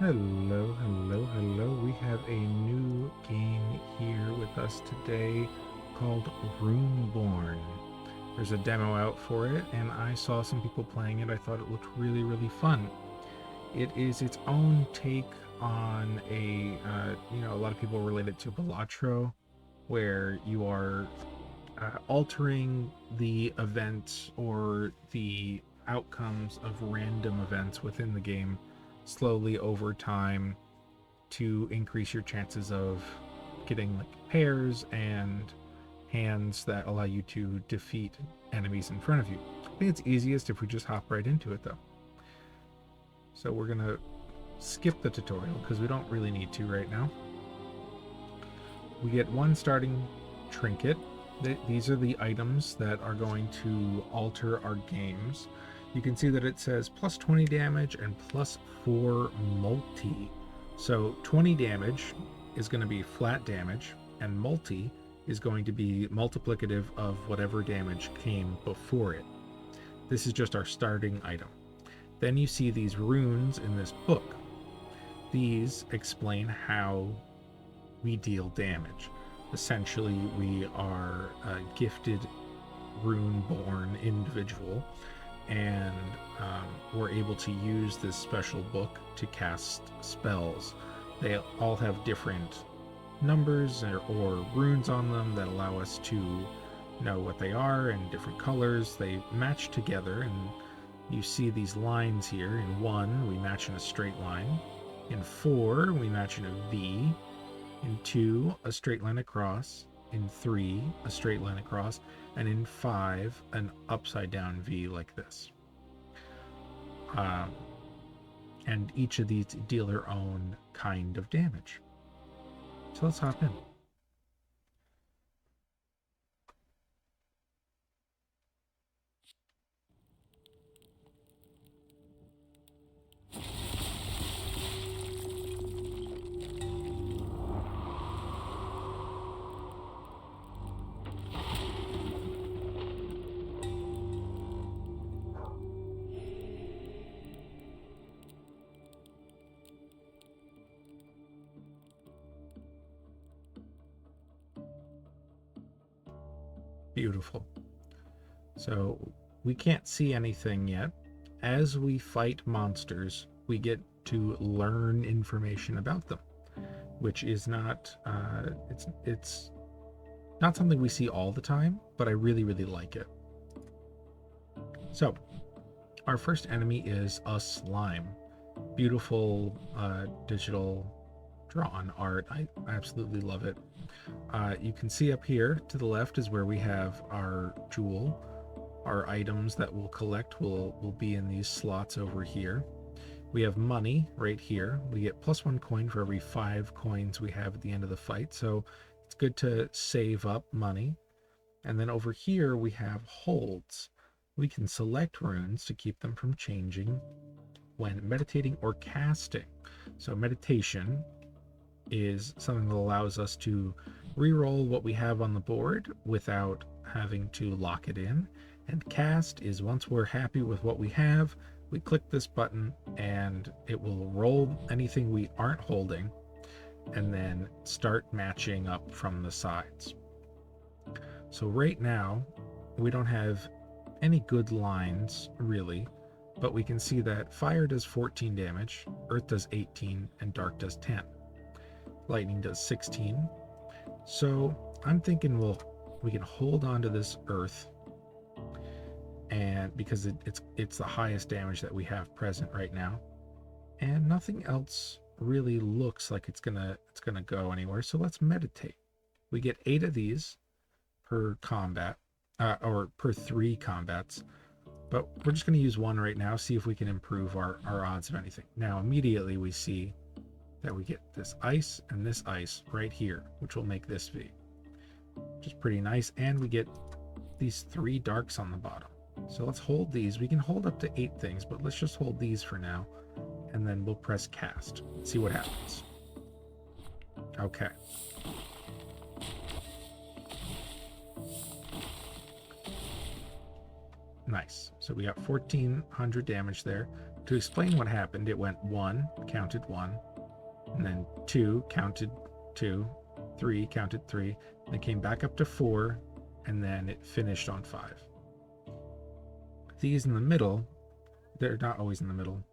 Hello, hello, hello. We have a new game here with us today called Runeborn. There's a demo out for it, and I saw some people playing it. I thought it looked really, really fun. It is its own take on a lot of people relate it to balatro, where you are altering the events or the outcomes of random events within the game slowly over time to increase your chances of getting like pairs and hands that allow you to defeat enemies in front of you. I think it's easiest if we just hop right into it though. So we're gonna skip the tutorial because we don't really need to right now. We get one starting trinket. These are the items that are going to alter our games. You can see that it says plus 20 damage and plus 4 multi. So 20 damage is going to be flat damage, and multi is going to be multiplicative of whatever damage came before it. This is just our starting item. Then you see these runes in this book. These explain how we deal damage. Essentially, we are a gifted rune-born individual, and we're able to use this special book to cast spells. They all have different numbers or runes on them that allow us to know what they are, and different colors. They match together, and you see these lines here. In 1, we match in a straight line. In 4, we match in a V. In 2, a straight line across. In 3, a straight line across. And in 5, an upside down V like this. And each of these deal their own kind of damage. So let's hop in. Beautiful. So we can't see anything yet. As we fight monsters, we get to learn information about them, which is not it's not something we see all the time, but I really, really like it. So our first enemy is a slime. Beautiful digital drawn art. I absolutely love it. You can see up here to the left is where we have our jewel. Our items that we'll collect will be in these slots over here. We have money right here. We get +1 coin for every 5 coins we have at the end of the fight, so it's good to save up money. And then over here we have holds. We can select runes to keep them from changing when meditating or casting. So meditation is something that allows us to re-roll what we have on the board without having to lock it in. And cast is once we're happy with what we have, we click this button and it will roll anything we aren't holding and then start matching up from the sides. So right now we don't have any good lines really, but we can see that fire does 14 damage, earth does 18, and dark does 10. Lightning does 16. So I'm thinking we can hold on to this earth, and because it's the highest damage that we have present right now, and nothing else really looks like it's gonna go anywhere. So let's meditate. We get 8 of these per combat, or per 3 combats, but we're just going to use 1 right now, see if we can improve our odds of anything. Now immediately we see that we get this ice and this ice right here, which will make this V, which is pretty nice. And we get these 3 darks on the bottom. So let's hold these. We can hold up to 8 things, but let's just hold these for now, and then we'll press cast. See what happens. Okay. Nice. So we got 1400 damage there. to explain what happened, it went 1, counted 1, and then 2, counted 2, 3, counted 3, and it came back up to 4, and then it finished on 5. These in the middle, they're not always in the middle.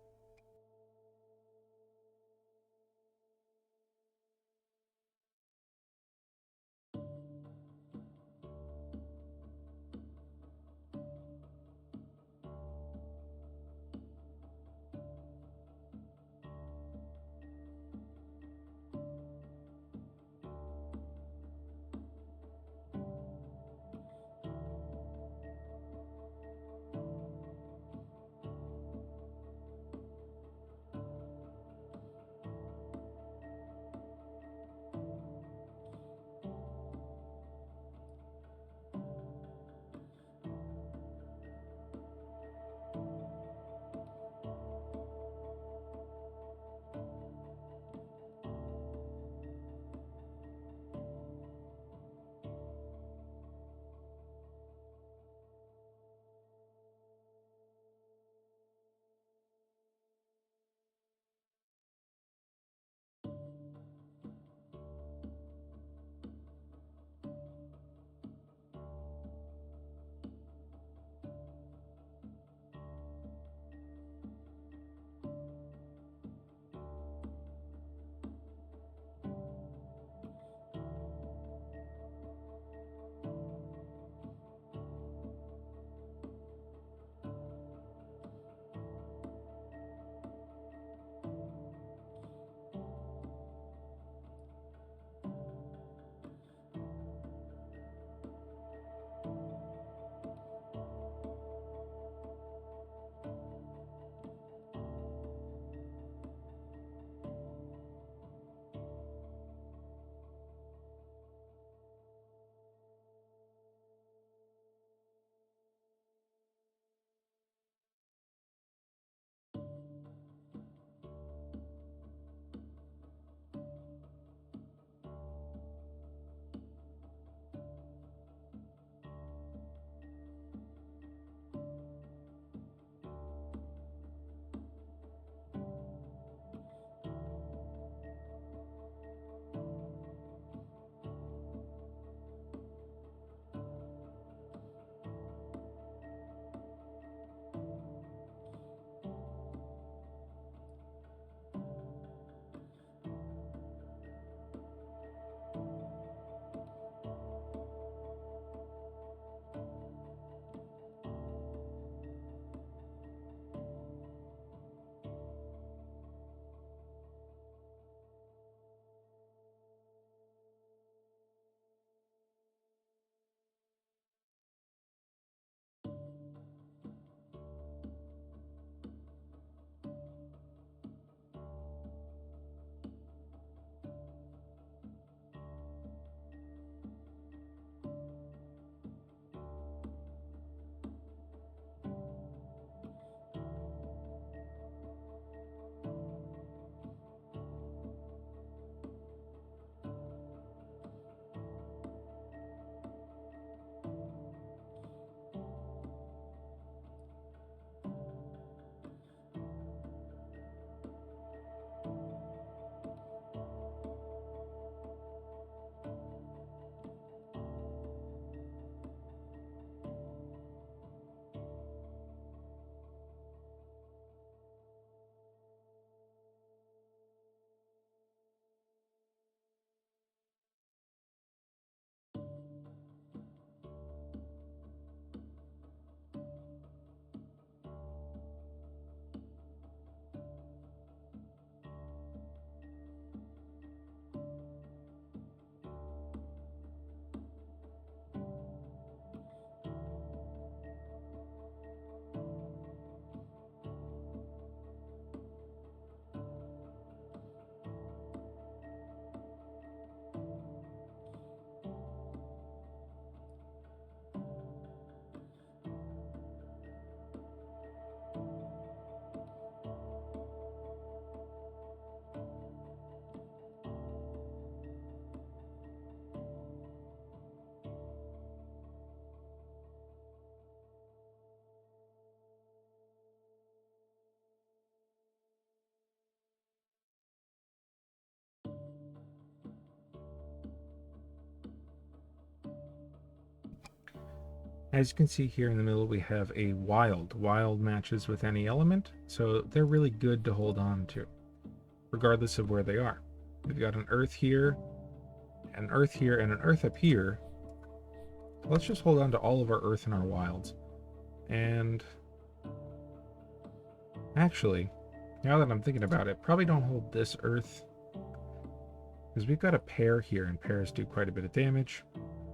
As you can see here in the middle, we have a wild. Wild matches with any element, so they're really good to hold on to, regardless of where they are. We've got an earth here, an earth here, and an earth up here. Let's just hold on to all of our earth and our wilds. And actually, now that I'm thinking about it, probably don't hold this earth, because we've got a pair here, and pairs do quite a bit of damage,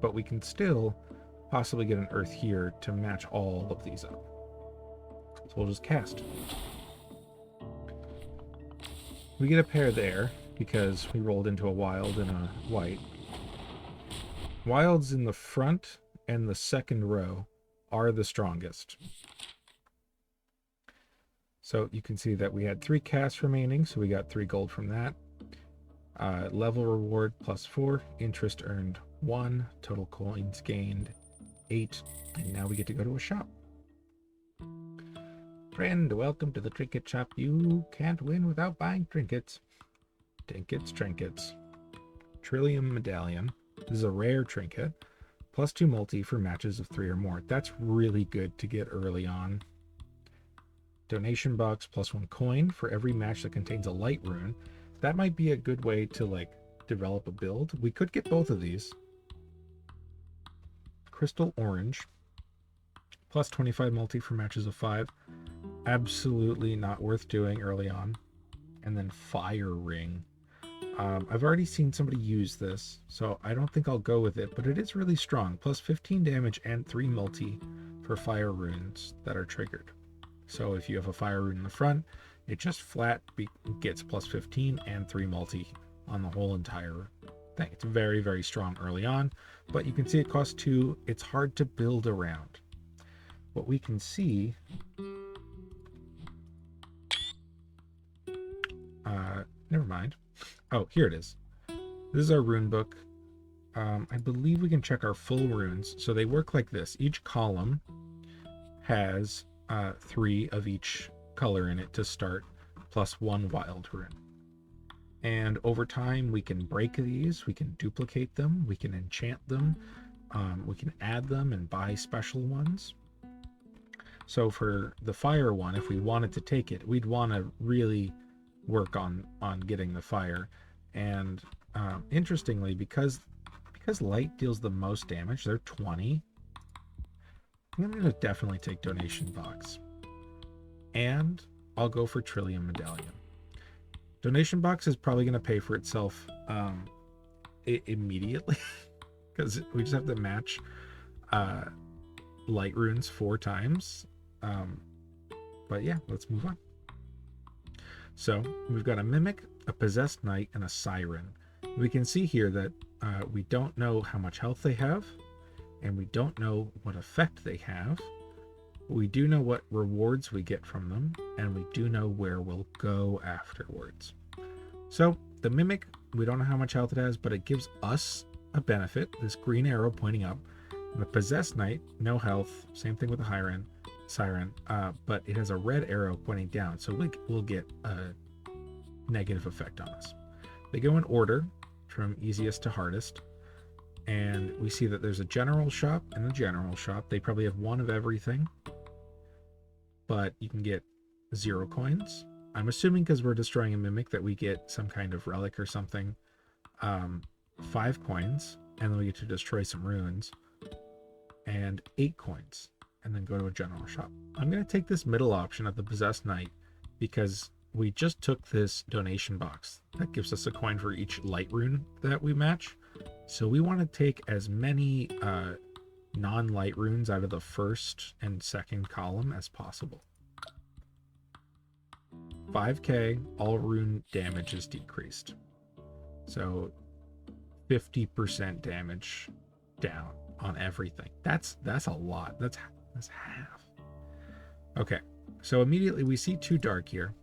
but we can still possibly get an earth here to match all of these up. So we'll just cast. We get a pair there because we rolled into a wild and a white. Wilds in the front and the second row are the strongest. So you can see that we had 3 casts remaining, so we got 3 gold from that. Level reward +4, interest earned 1, total coins gained 8, and now we get to go to a shop. Friend, welcome to the trinket shop. You can't win without buying trinkets. Trinkets. Trillium medallion. This is a rare trinket. +2 multi for matches of 3 or more. That's really good to get early on. Donation box +1 coin for every match that contains a light rune. That might be a good way to like develop a build. We could get both of these. Crystal orange +25 multi for matches of 5. Absolutely not worth doing early on. And then fire ring. I've already seen somebody use this, so I don't think I'll go with it, but it is really strong. +15 damage and 3 multi for fire runes that are triggered. So if you have a fire rune in the front, it just flat gets +15 and 3 multi on the whole entire thing. It's very, very strong early on, but you can see it costs 2. It's hard to build around. What we can see... never mind. Oh, here it is. This is our rune book. I believe we can check our full runes. So they work like this. Each column has 3 of each color in it to start, +1 wild rune. And over time, we can break these, we can duplicate them, we can enchant them, we can add them and buy special ones. So for the fire one, if we wanted to take it, we'd want to really work on getting the fire. And interestingly, because light deals the most damage, they're 20. I'm going to definitely take donation box. And I'll go for Trillium medallion. Donation box is probably going to pay for itself immediately because we just have to match light runes 4 times. But yeah, let's move on. So we've got a mimic, a possessed knight, and a siren. We can see here that we don't know how much health they have, and we don't know what effect they have. We do know what rewards we get from them, and we do know where we'll go afterwards. So the mimic, we don't know how much health it has, but it gives us a benefit, this green arrow pointing up. And the possessed knight, no health, same thing with the siren, but it has a red arrow pointing down, so we'll get a negative effect on us. They go in order from easiest to hardest, and we see that there's a general shop and a general shop. They probably have 1 of everything, but you can get 0 coins. I'm assuming because we're destroying a mimic that we get some kind of relic or something. 5 coins, and then we get to destroy some runes, and 8 coins, and then go to a general shop. I'm going to take this middle option of the possessed knight because we just took this donation box that gives us a coin for each light rune that we match. So we want to take as many non-light runes out of the first and second column as possible. 5k, all rune damage is decreased. So 50% damage down on everything. That's a lot. That's half. Okay, so immediately we see 2 dark here.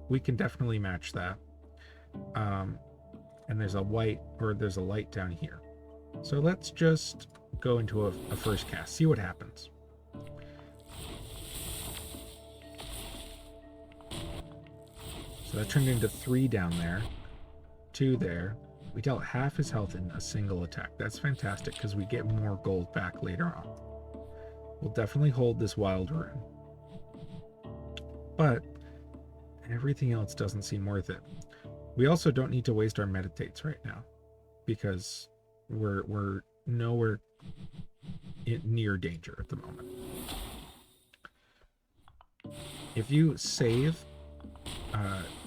We can definitely match that. And there's a white, or there's a light down here. So let's just go into a first cast, see what happens. So that turned into 3 down there, 2 there. We dealt half his health in a single attack. That's fantastic because we get more gold back later on. We'll definitely hold this wild rune. But everything else doesn't seem worth it. We also don't need to waste our meditates right now because we're nowhere near danger at the moment. If you save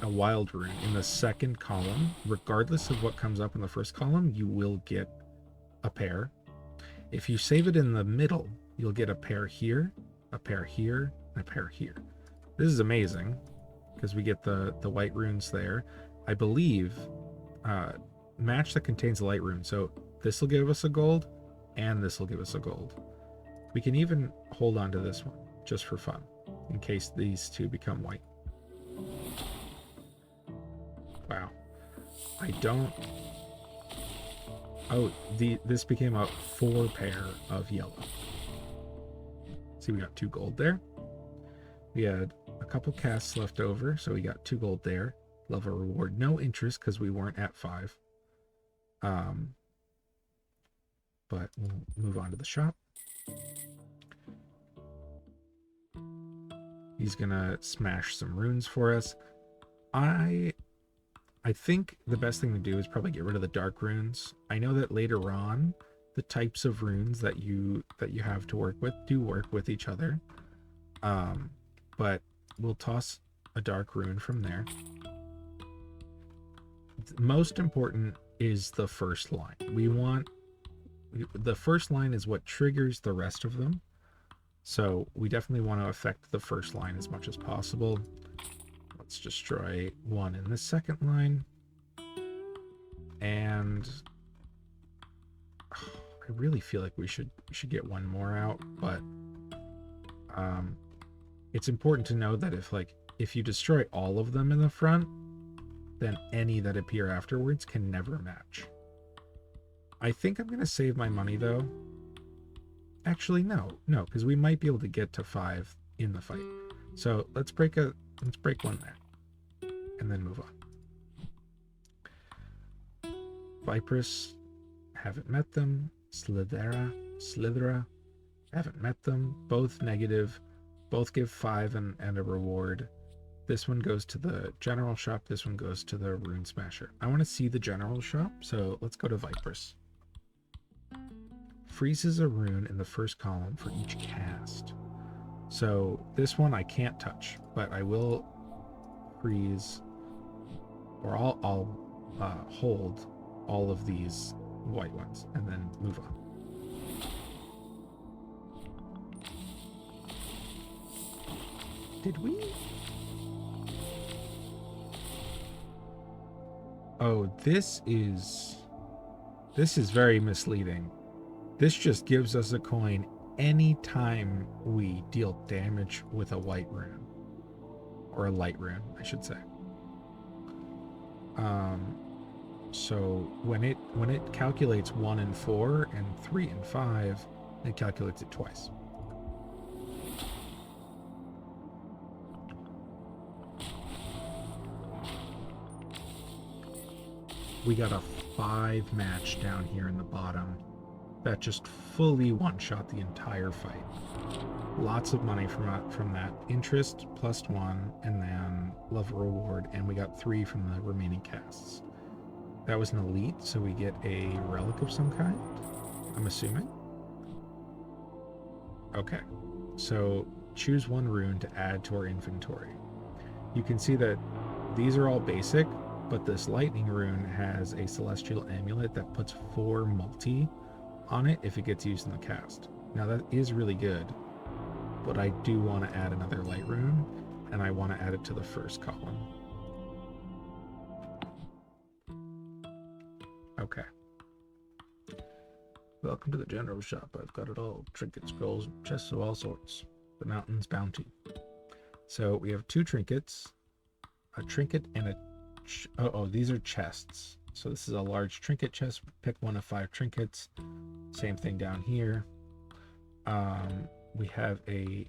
a wild rune in the second column, regardless of what comes up in the first column, you will get a pair. If you save it in the middle, you'll get a pair here, a pair here, and a pair here. This is amazing because we get the white runes there. I believe match that contains a light rune. So this will give us a gold and this will give us a gold. We can even hold on to this one just for fun in case these two become white. Wow. I don't... Oh, this became a 4 pair of yellow. See, we got 2 gold there. We had a couple casts left over, so we got 2 gold there. Level reward, no interest because we weren't at 5. But we'll move on to the shop. He's gonna smash some runes for us. I think the best thing to do is probably get rid of the dark runes. I know that later on, the types of runes that you have to work with do work with each other. But we'll toss a dark rune from there. Most important is the first line. The first line is what triggers the rest of them. So we definitely want to affect the first line as much as possible. Let's destroy 1 in the second line. And I really feel like we should get 1 more out, but it's important to know that if you destroy all of them in the front, then any that appear afterwards can never match. I think I'm going to save my money though. Actually, no, because we might be able to get to 5 in the fight. So let's break 1 there, and then move on. Vipress, haven't met them. Slithera, haven't met them. Both negative, both give 5 and a reward. This one goes to the general shop. This one goes to the rune smasher. I want to see the general shop, so let's go to Vipress. Freezes a rune in the first column for each cast. So this one I can't touch, but I will freeze, or I'll hold all of these white ones and then move on. Did we? Oh, this is very misleading. This just gives us a coin anytime we deal damage with a white rune. Or a light rune, I should say. So when it calculates 1 and 4 and 3 and 5, it calculates it twice. We got a 5 match down here in the bottom that just fully one-shot the entire fight. Lots of money from that. Interest +1, and then level reward, and we got 3 from the remaining casts. That was an elite, so we get a relic of some kind, I'm assuming. Okay, so choose 1 rune to add to our inventory. You can see that these are all basic, but this lightning rune has a celestial amulet that puts 4 multi on it if it gets used in the cast. Now that is really good, but I do want to add another light rune, and I want to add it to the first column. Okay. Welcome to the general shop. I've got it all. Trinkets, scrolls, chests of all sorts. The mountain's bounty. So we have 2 trinkets, a trinket and a... Oh, these are chests. So this is a large trinket chest. Pick 1 of 5 trinkets. Same thing down here. We have a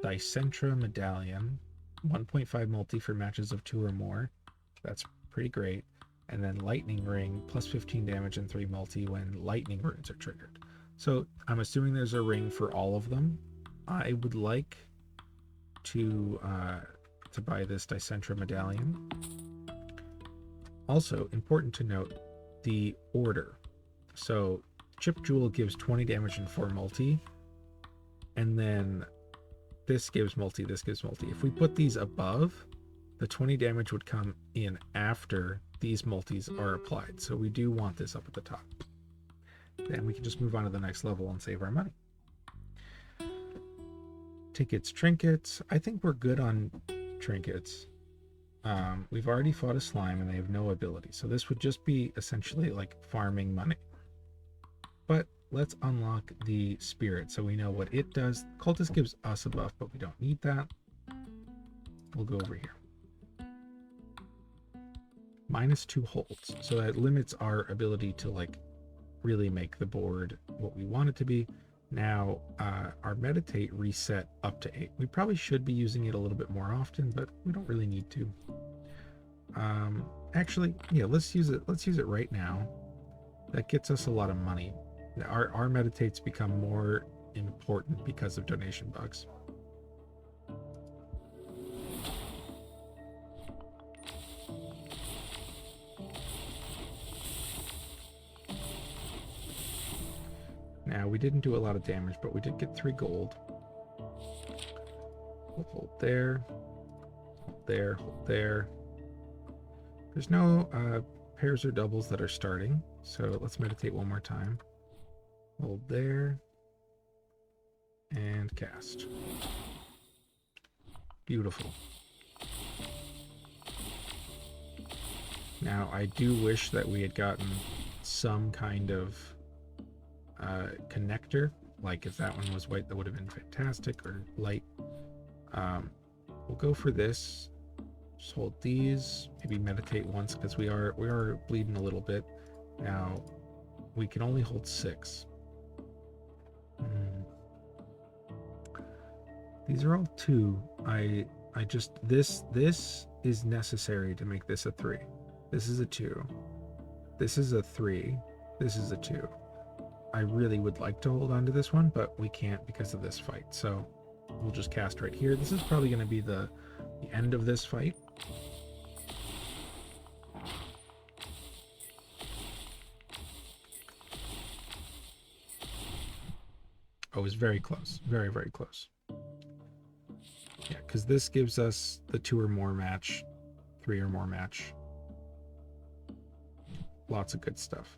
Dicentra medallion, 1.5 multi for matches of 2 or more. That's pretty great. And then lightning ring, +15 damage and 3 multi when lightning runes are triggered. So I'm assuming there's a ring for all of them. I would like to buy this Dicentra medallion. Also, important to note, the order. So Chip Jewel gives 20 damage and 4 multi, and then this gives multi, this gives multi. If we put these above, the 20 damage would come in after these multis are applied. So we do want this up at the top. Then we can just move on to the next level and save our money. Tickets, trinkets. I think we're good on trinkets. We've already fought a slime and they have no ability. So this would just be essentially like farming money. But let's unlock the spirit so we know what it does. Cultist gives us a buff, but we don't need that. We'll go over here. -2 holds. So that limits our ability to like really make the board what we want it to be. Now our meditate reset up to 8. We probably should be using it a little bit more often, but we don't really need to. Actually, yeah, let's use it right now. That gets us a lot of money. Our meditates become more important because of donation bugs. Now, we didn't do a lot of damage, but we did get 3 gold. We'll hold there, hold there, hold there. There's no pairs or doubles that are starting, so let's meditate one more time. Hold there, and cast. Beautiful. Now, I do wish that we had gotten some kind of connector, like if that one was white, that would have been fantastic, or light. We'll go for this. Just hold these, maybe meditate once, because we are bleeding a little bit. Now we can only hold 6. These are all 2. I just this is necessary to make this a 3. This is a 2. This is a 3. This is a 2. I really would like to hold on to this one, but we can't because of this fight. So we'll just cast right here. This is probably going to be the end of this fight. Oh, it was very close. Very, very close. Yeah, because this gives us the 2 or more match, 3 or more match. Lots of good stuff.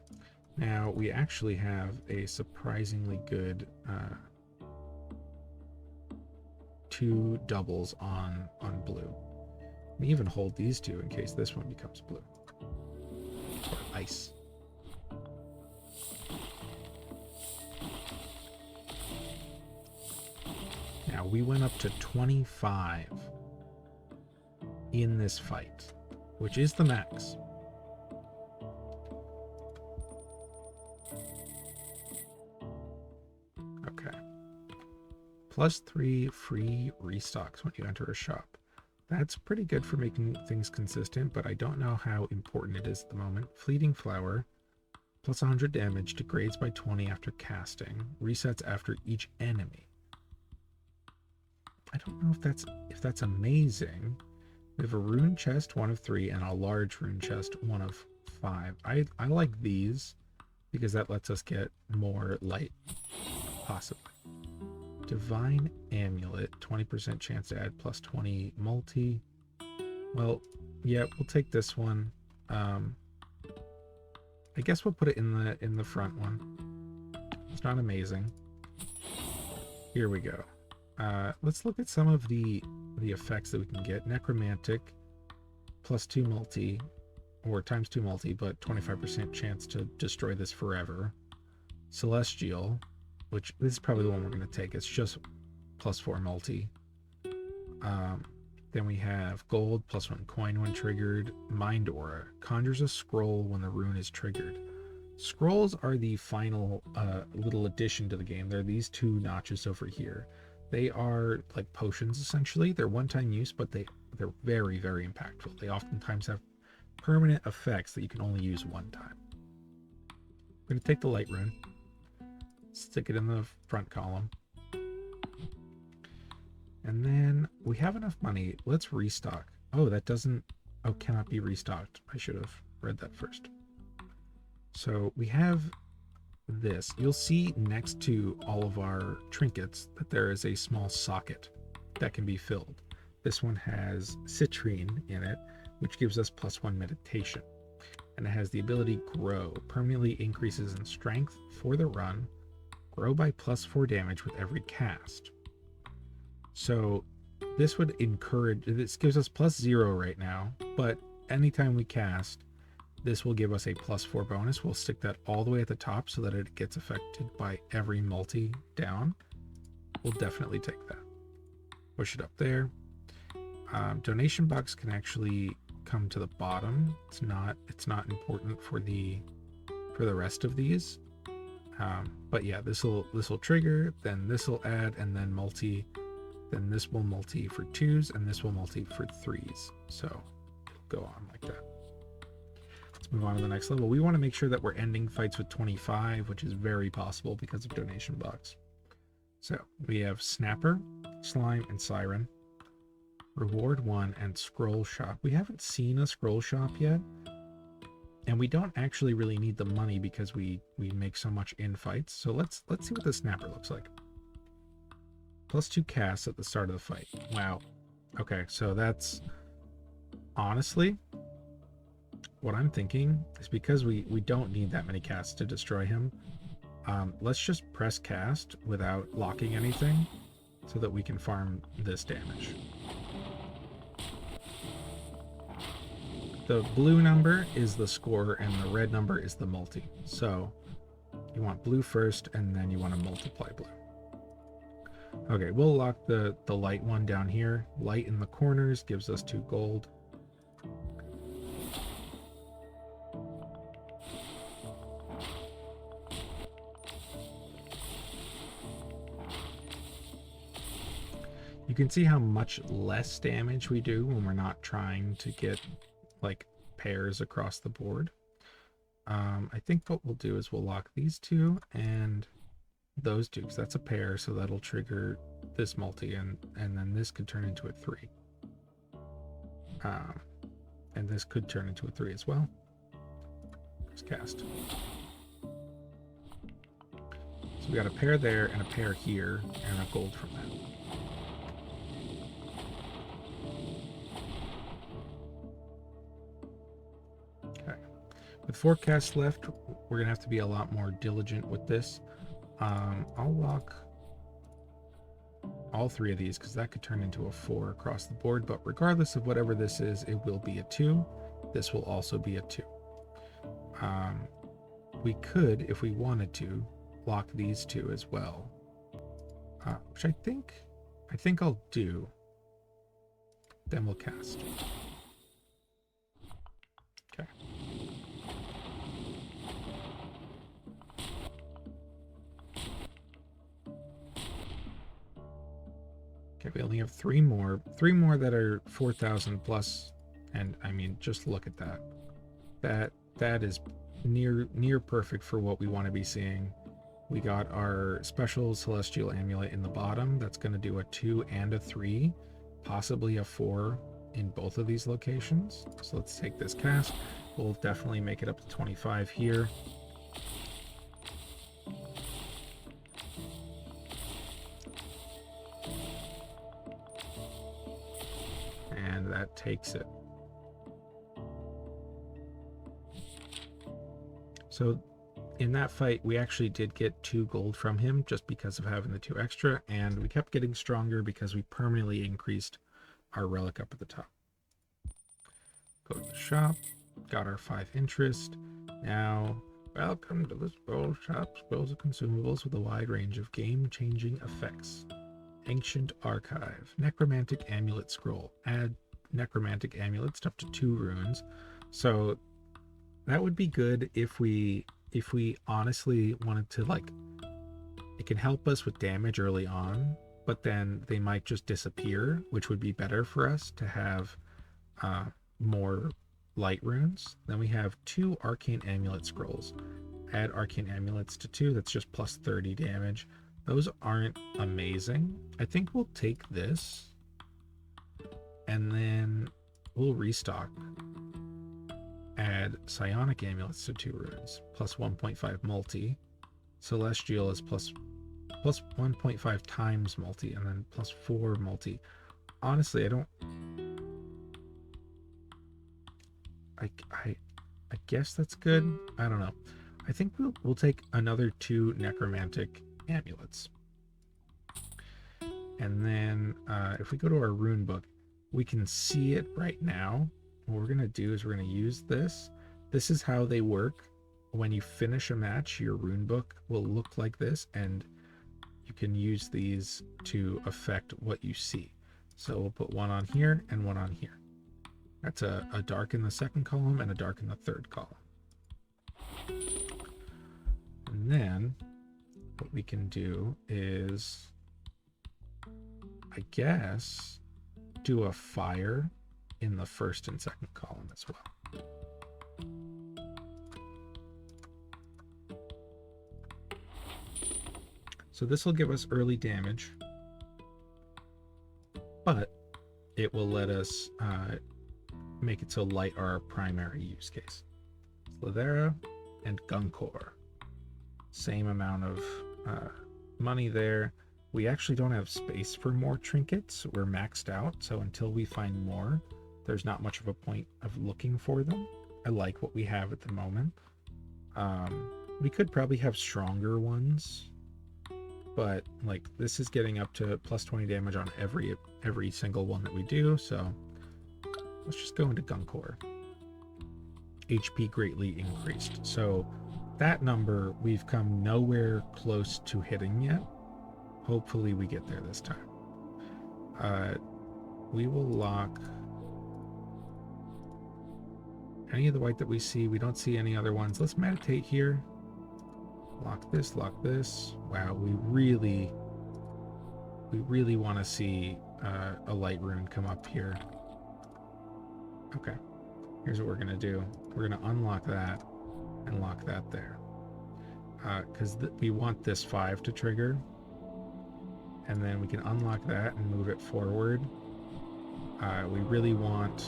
Now, we actually have a surprisingly good 2 doubles on blue. We even hold these 2 in case this one becomes blue. Or ice. Now, we went up to 25 in this fight, which is the max. +3 free restocks when you enter a shop. That's pretty good for making things consistent, but I don't know how important it is at the moment. Fleeting Flower, +100 damage, degrades by 20 after casting, resets after each enemy. I don't know if that's amazing. We have a rune chest, 1 of 3, and a large rune chest, 1 of 5. I like these because that lets us get more light, possibly. Divine Amulet, 20% chance to add +20 multi. Well, yeah, we'll take this one. I guess we'll put it in the front one. It's not amazing. Here we go. Let's look at some of the effects that we can get. Necromantic, +2 multi, or ×2 multi, but 25% chance to destroy this forever. Celestial, which this is probably the one we're going to take. It's just +4 multi. Then we have gold, +1 coin when triggered. Mind Aura, conjures a scroll when the rune is triggered. Scrolls are the final little addition to the game. They're these 2 notches over here. They are like potions, essentially. They're one-time use, but they're very, very impactful. They oftentimes have permanent effects that you can only use one time. I'm going to take the light rune. Stick it in the front column. And then we have enough money. Let's restock. Oh, that doesn't... Oh, cannot be restocked. I should have read that first. So we have this. You'll see next to all of our trinkets that there is a small socket that can be filled. This one has citrine in it, which gives us +1 meditation. And it has the ability Grow, permanently increases in strength for the run, grow by +4 damage with every cast. So this would encourage, this gives us +0 right now, but anytime we cast, this will give us a +4 bonus. We'll stick that all the way at the top so that it gets affected by every multi down. We'll definitely take that. Push it up there. Donation box can actually come to the bottom. It's not important for the rest of these. But yeah, this will trigger, then this will add, and then multi. Then this will multi for 2s, and this will multi for 3s. So it'll go on like that. Let's move on to the next level. We want to make sure that we're ending fights with 25, which is very possible because of donation box. So we have Snapper, Slime, and Siren. Reward 1 and Scroll Shop. We haven't seen a Scroll Shop yet. And we don't actually really need the money because we make so much in fights. So let's see what the Snapper looks like. +2 casts at the start of the fight. Wow. Okay, so that's... Honestly, what I'm thinking is because we don't need that many casts to destroy him, let's just press cast without locking anything so that we can farm this damage. The blue number is the score and the red number is the multi. So you want blue first and then you want to multiply blue. Okay, we'll lock the light one down here. Light in the corners gives us 2 gold. You can see how much less damage we do when we're not trying to get like pairs across the board. I think what we'll do is we'll lock these 2 and those 2, because that's a pair, so that'll trigger this multi, and then this could turn into a 3. And this could turn into a 3 as well. Let's cast. So we got a pair there and a pair here, and a gold from that. With 4 casts left, we're gonna have to be a lot more diligent with this. I'll lock all 3 of these because that could turn into a 4 across the board, but regardless of whatever this is, it will be a 2. This will also be a 2. We could, if we wanted to, lock these 2 as well, which I think I'll do. Then we'll cast. Okay. Okay, we only have 3 more. 3 more that are 4,000 plus, and I mean, just look at that. That is near perfect for what we want to be seeing. We got our special celestial amulet in the bottom. That's going to do a 2 and a 3, possibly a 4 in both of these locations. So let's take this cast. We'll definitely make it up to 25 here. And that takes it. So in that fight, we actually did get 2 gold from him just because of having the 2 extra, and we kept getting stronger because we permanently increased our relic up at the top. Go to the shop, got our 5 interest. Now, welcome to the scroll shop. Scrolls of consumables with a wide range of game-changing effects. Ancient Archive. Necromantic Amulet Scroll. Add necromantic amulets up to 2 runes. So that would be good if we honestly wanted to, like, it can help us with damage early on, but then they might just disappear, which would be better for us to have more light runes. Then we have 2 arcane amulet scrolls. Add arcane amulets to 2. That's just plus 30 damage. Those aren't amazing. I think we'll take this and then we'll restock. Add psionic amulets to 2 runes, plus 1.5 multi. Celestial is plus 1.5 times multi, and then plus 4 multi. Honestly, I guess that's good. I don't know. I think we'll take another 2 necromantic amulets. And then if we go to our rune book, we can see it right now. What we're going to do is we're going to use this. This is how they work. When you finish a match, your rune book will look like this, and you can use these to affect what you see. So we'll put one on here and one on here. That's a dark in the second column and a dark in the third column. And then what we can do is, I guess, do a fire in the first and second column as well. So this will give us early damage, but it will let us make it so light are our primary use case. Slithera and Gunkor. Same amount of money there. We actually don't have space for more trinkets. We're maxed out, so until we find more, there's not much of a point of looking for them. I like what we have at the moment. We could probably have stronger ones, but like this is getting up to plus 20 damage on every single one that we do, so let's just go into Gunkor. HP greatly increased. So that number we've come nowhere close to hitting yet. Hopefully we get there this time. We will lock any of the white that we see. We don't see any other ones. Let's meditate here. Lock this, lock this. Wow, we really want to see a light rune come up here. Okay, here's what we're gonna do. We're gonna unlock that and lock that there, because we want this 5 to trigger, and then we can unlock that and move it forward. We really want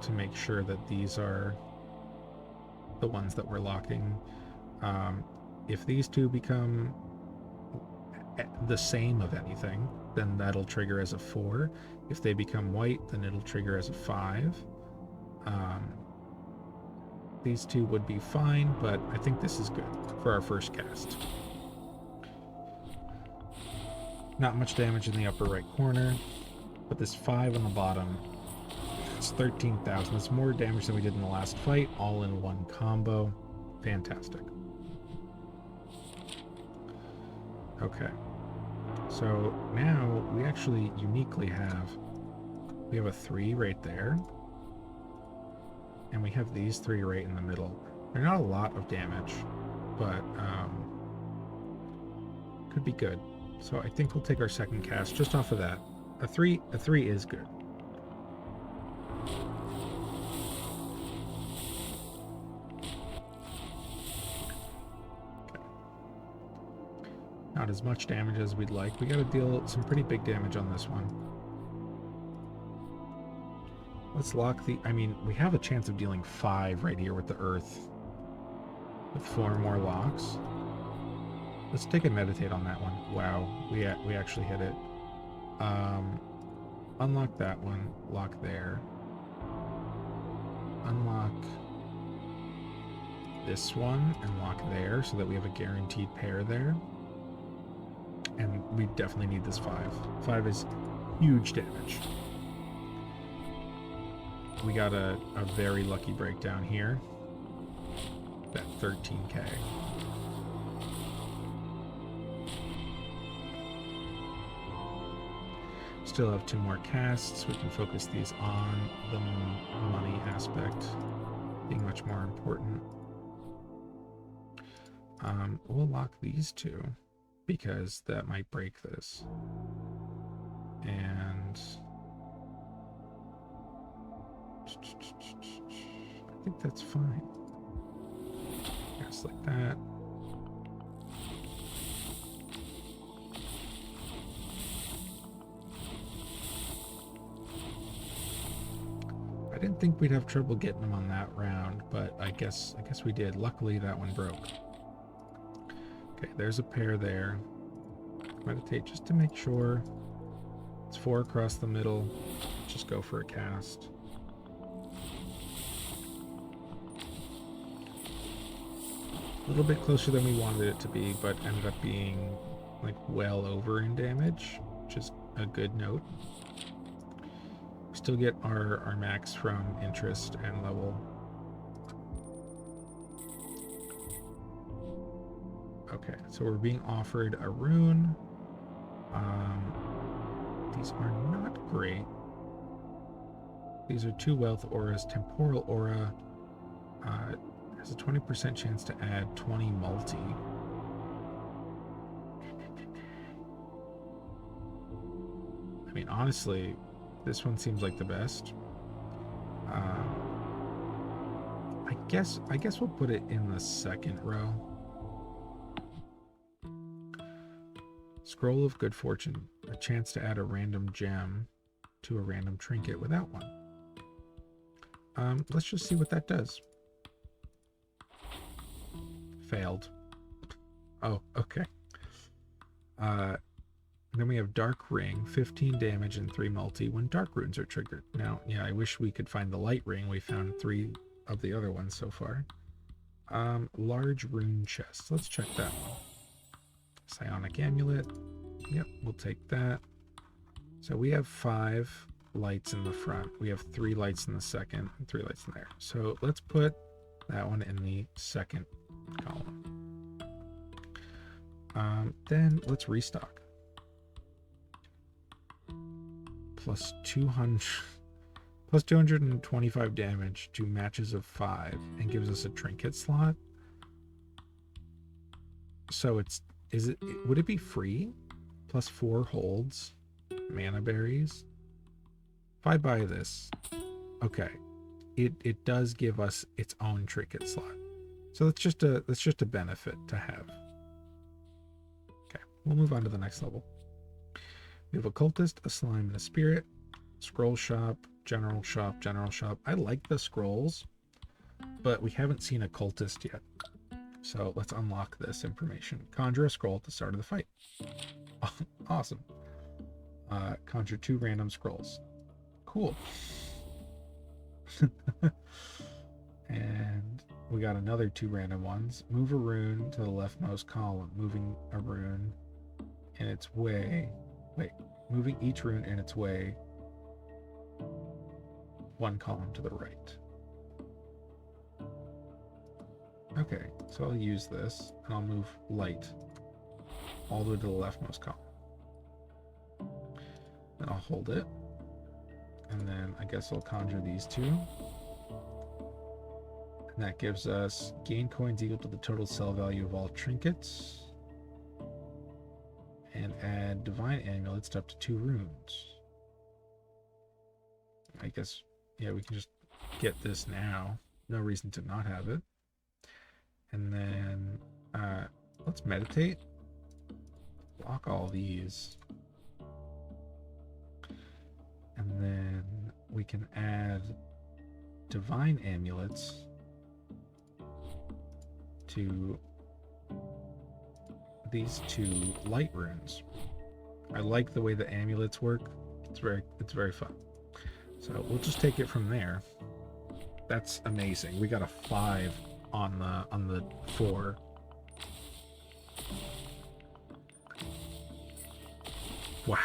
to make sure that these are the ones that we're locking. If these two become the same of anything, then that'll trigger as a 4. If they become white, then it'll trigger as a 5. These two would be fine, but I think this is good for our first cast. Not much damage in the upper right corner, but this 5 on the bottom, it's 13,000. That's more damage than we did in the last fight, all in one combo. Fantastic. Okay, so now we actually uniquely have, we have a 3 right there, and we have these 3 right in the middle. They're not a lot of damage, but could be good. So I think we'll take our second cast just off of that. A 3 is good. Not as much damage as we'd like. We got to deal some pretty big damage on this one. Let's lock the... I mean, we have a chance of dealing 5 right here with the earth. With 4 more locks. Let's take a meditate on that one. Wow, we actually hit it. Unlock that one. Lock there. Unlock this one and lock there so that we have a guaranteed pair there. And we definitely need this 5. 5 is huge damage. We got a very lucky breakdown here. That 13k. Still have 2 more casts. We can focus these on the money aspect being much more important. We'll lock these 2. Because that might break this. And I think that's fine. Yeah. Just like that. I didn't think we'd have trouble getting them on that round, but I guess we did. Luckily, that one broke. Okay, there's a pair there. Meditate just to make sure. It's 4 across the middle. Just go for a cast. A little bit closer than we wanted it to be, but ended up being like well over in damage, which is a good note. We still get our max from interest and level. Okay, so we're being offered a rune. These are not great. These are 2 wealth auras. Temporal aura has a 20% chance to add 20 multi. I mean, honestly, this one seems like the best. I guess we'll put it in the second row. Scroll of Good Fortune, a chance to add a random gem to a random trinket without one. Let's just see what that does. Failed. Oh, okay. Then we have Dark Ring, 15 damage and 3 multi when dark runes are triggered. Now, yeah, I wish we could find the light ring. We found 3 of the other ones so far. Large rune chest. Let's check that one. Psionic amulet. Yep, we'll take that. So we have 5 lights in the front. We have 3 lights in the second and 3 lights in there. So let's put that one in the second column. Then let's restock. Plus 225 damage to matches of 5 and gives us a trinket slot. So would it be free? Plus 4 holds, mana berries. If I buy this, okay, it does give us its own trinket slot. So that's just a benefit to have. Okay, we'll move on to the next level. We have Occultist, a Slime, and a Spirit. Scroll Shop, General Shop, General Shop. I like the scrolls, but we haven't seen Occultist yet. So let's unlock this information. Conjure a scroll at the start of the fight. Awesome. Conjure 2 random scrolls. Cool. And we got another 2 random ones. Move a rune to the leftmost column. Moving a rune in its way. Wait, moving each rune in its way 1 column to the right. Okay, so I'll use this and I'll move light all the way to the leftmost column. Then I'll hold it. And then I guess I'll conjure these 2. And that gives us gain coins equal to the total sell value of all trinkets. And add divine amulets to up to 2 runes. I guess, yeah, we can just get this now. No reason to not have it. And then let's meditate. Lock all these. And then we can add divine amulets to these 2 light runes. I like the way the amulets work. It's very fun. So we'll just take it from there. That's amazing. We got a 5 on the 4. Wow.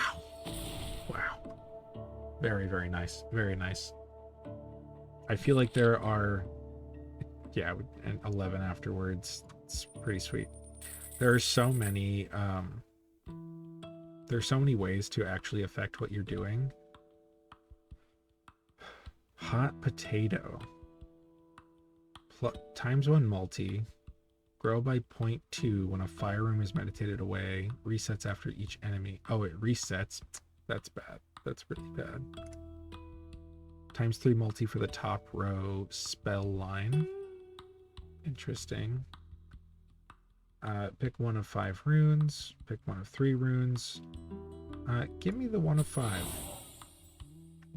Very, very nice. Very nice. I feel like there are, yeah, and 11 afterwards. It's pretty sweet. There are so many ways to actually affect what you're doing. Hot potato. Times 1 multi. Grow by 0.2 when a fire room is meditated away. Resets after each enemy. Oh, it resets. That's bad. That's really bad. Times 3 multi for the top row spell line. Interesting. Pick one of 5 runes. Pick one of 3 runes. Give me the one of 5.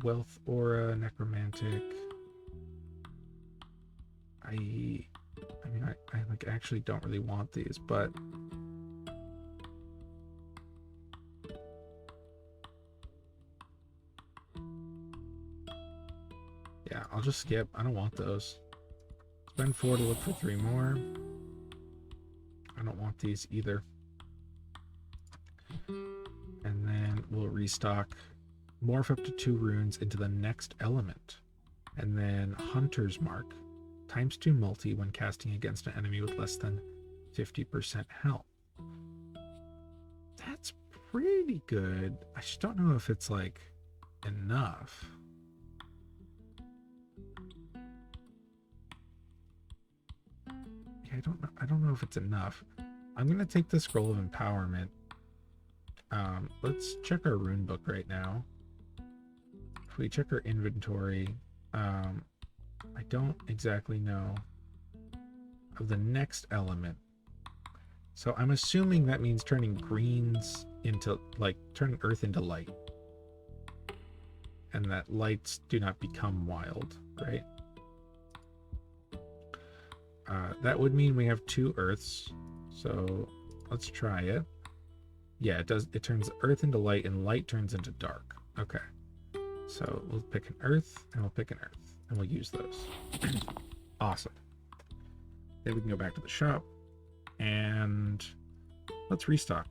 Wealth, aura, necromantic. I mean, I like actually don't really want these, but yeah, I'll just skip. I don't want those. Spend 4 to look for 3 more. I don't want these either. And then we'll restock. Morph up to 2 runes into the next element. And then Hunter's Mark. ×2 multi when casting against an enemy with less than 50% health. That's pretty good. I just don't know if it's like enough. Yeah, I don't know if it's enough. I'm gonna take the Scroll of Empowerment. Let's check our rune book right now. If we check our inventory, I don't exactly know of the next element. So I'm assuming that means turning greens into, like, turning earth into light. And that lights do not become wild, right? That would mean we have 2 earths. So let's try it. Yeah, it does. It turns earth into light and light turns into dark. Okay. So we'll pick an earth and we'll pick an earth and we'll use those. Awesome. Then we can go back to the shop and let's restock.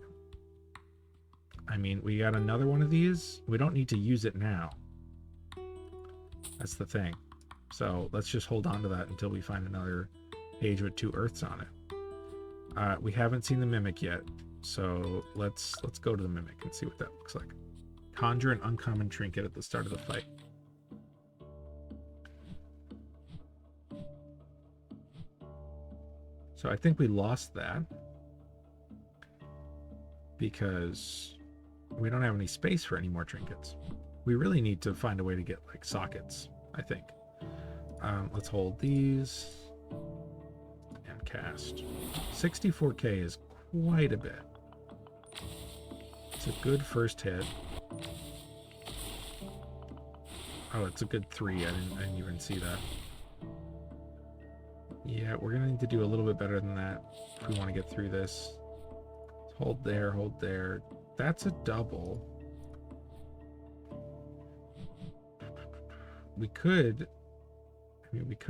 I mean, we got another one of these. We don't need to use it now. That's the thing. So let's just hold on to that until we find another page with 2 earths on it. We haven't seen the mimic yet. So let's go to the mimic and see what that looks like. Conjure an uncommon trinket at the start of the fight. So I think we lost that because we don't have any space for any more trinkets. We really need to find a way to get like sockets, I think. Let's hold these and cast. 64k is quite a bit. It's a good first hit. Oh, it's a good 3. I didn't even see that. Yeah, we're gonna need to do a little bit better than that if we want to get through this. Hold there, hold there. That's a double. We could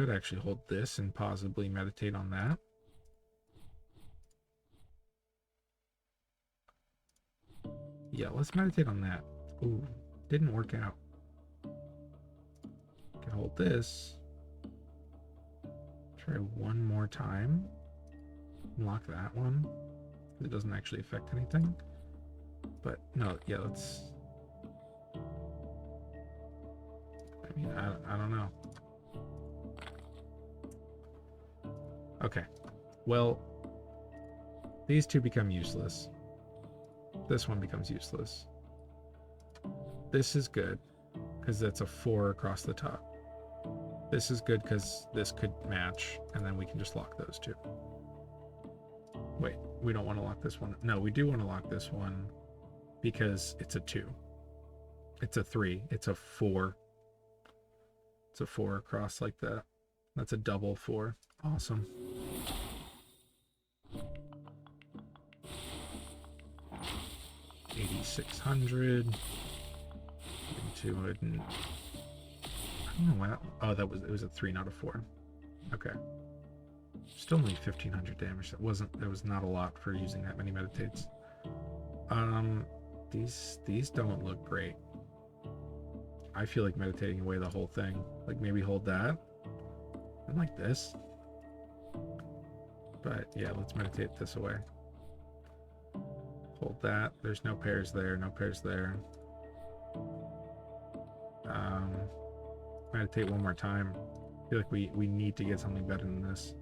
actually hold this and possibly meditate on that. Yeah, let's meditate on that. Ooh, didn't work out. Can hold this. Try one more time. Unlock that one. It doesn't actually affect anything. But no, yeah, let's. I mean, I don't know. Okay. Well, these 2 become useless. This one becomes useless. This is good because that's a 4 across the top. This is good because this could match, and then we can just lock those 2. Wait, we don't want to lock this one. No, we do want to lock this one because it's a 2. It's a 3. It's a 4. It's a 4 across like that. That's a double 4. Awesome. $8,600 into it. I don't know why that. Oh, it was a 3, not a 4. Okay. Still only 1,500 damage. That was not a lot for using that many meditates. These don't look great. I feel like meditating away the whole thing. Like maybe hold that. And like this. But yeah, let's meditate this away. Hold that. There's no pairs there, no pairs there. Meditate one more time. I feel like we need to get something better than this.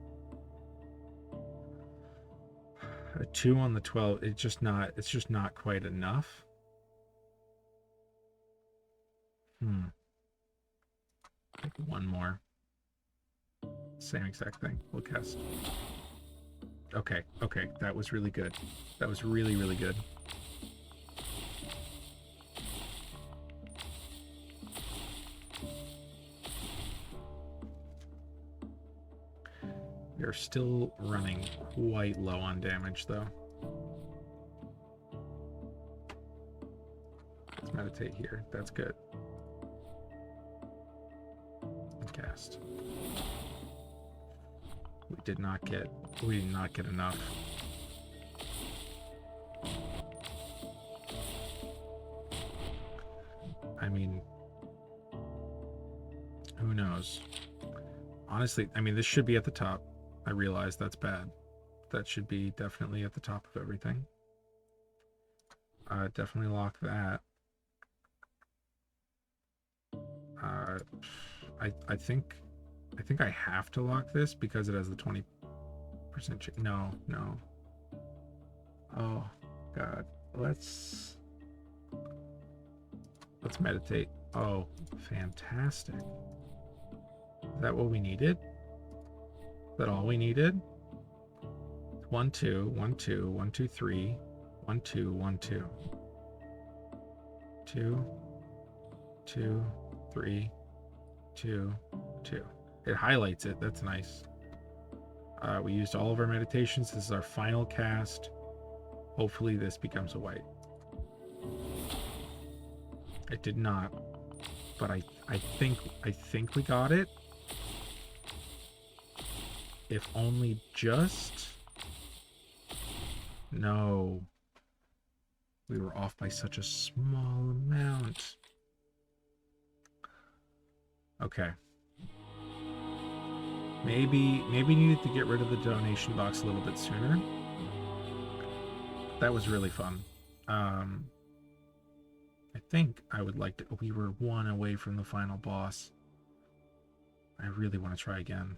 A 2 on the 12, it's just not quite enough. Take one more. Same exact thing. We'll cast. Okay, okay, that was really good. That was really, really good. We are still running quite low on damage, though. Let's meditate here. That's good. And cast. We did not get enough. I mean, who knows? Honestly, I mean, this should be at the top. I realize that's bad. That should be definitely at the top of everything. Definitely lock that. I think I have to lock this because it has the 20% chance. No. Oh God. Let's meditate. Oh, fantastic. Is that what we needed? Is that all we needed? 1 2 1 2 1 2 3 1 2 1 2 2 2 3 2 2. It highlights it. That's nice. We used all of our meditations. This is our final cast. Hopefully this becomes a white. It did not, but I think we got it. If only just. No. We were off by such a small amount. Okay. Maybe needed to get rid of the donation box a little bit sooner. That was really fun. I think I would like to. We were 1 away from the final boss. I really want to try again.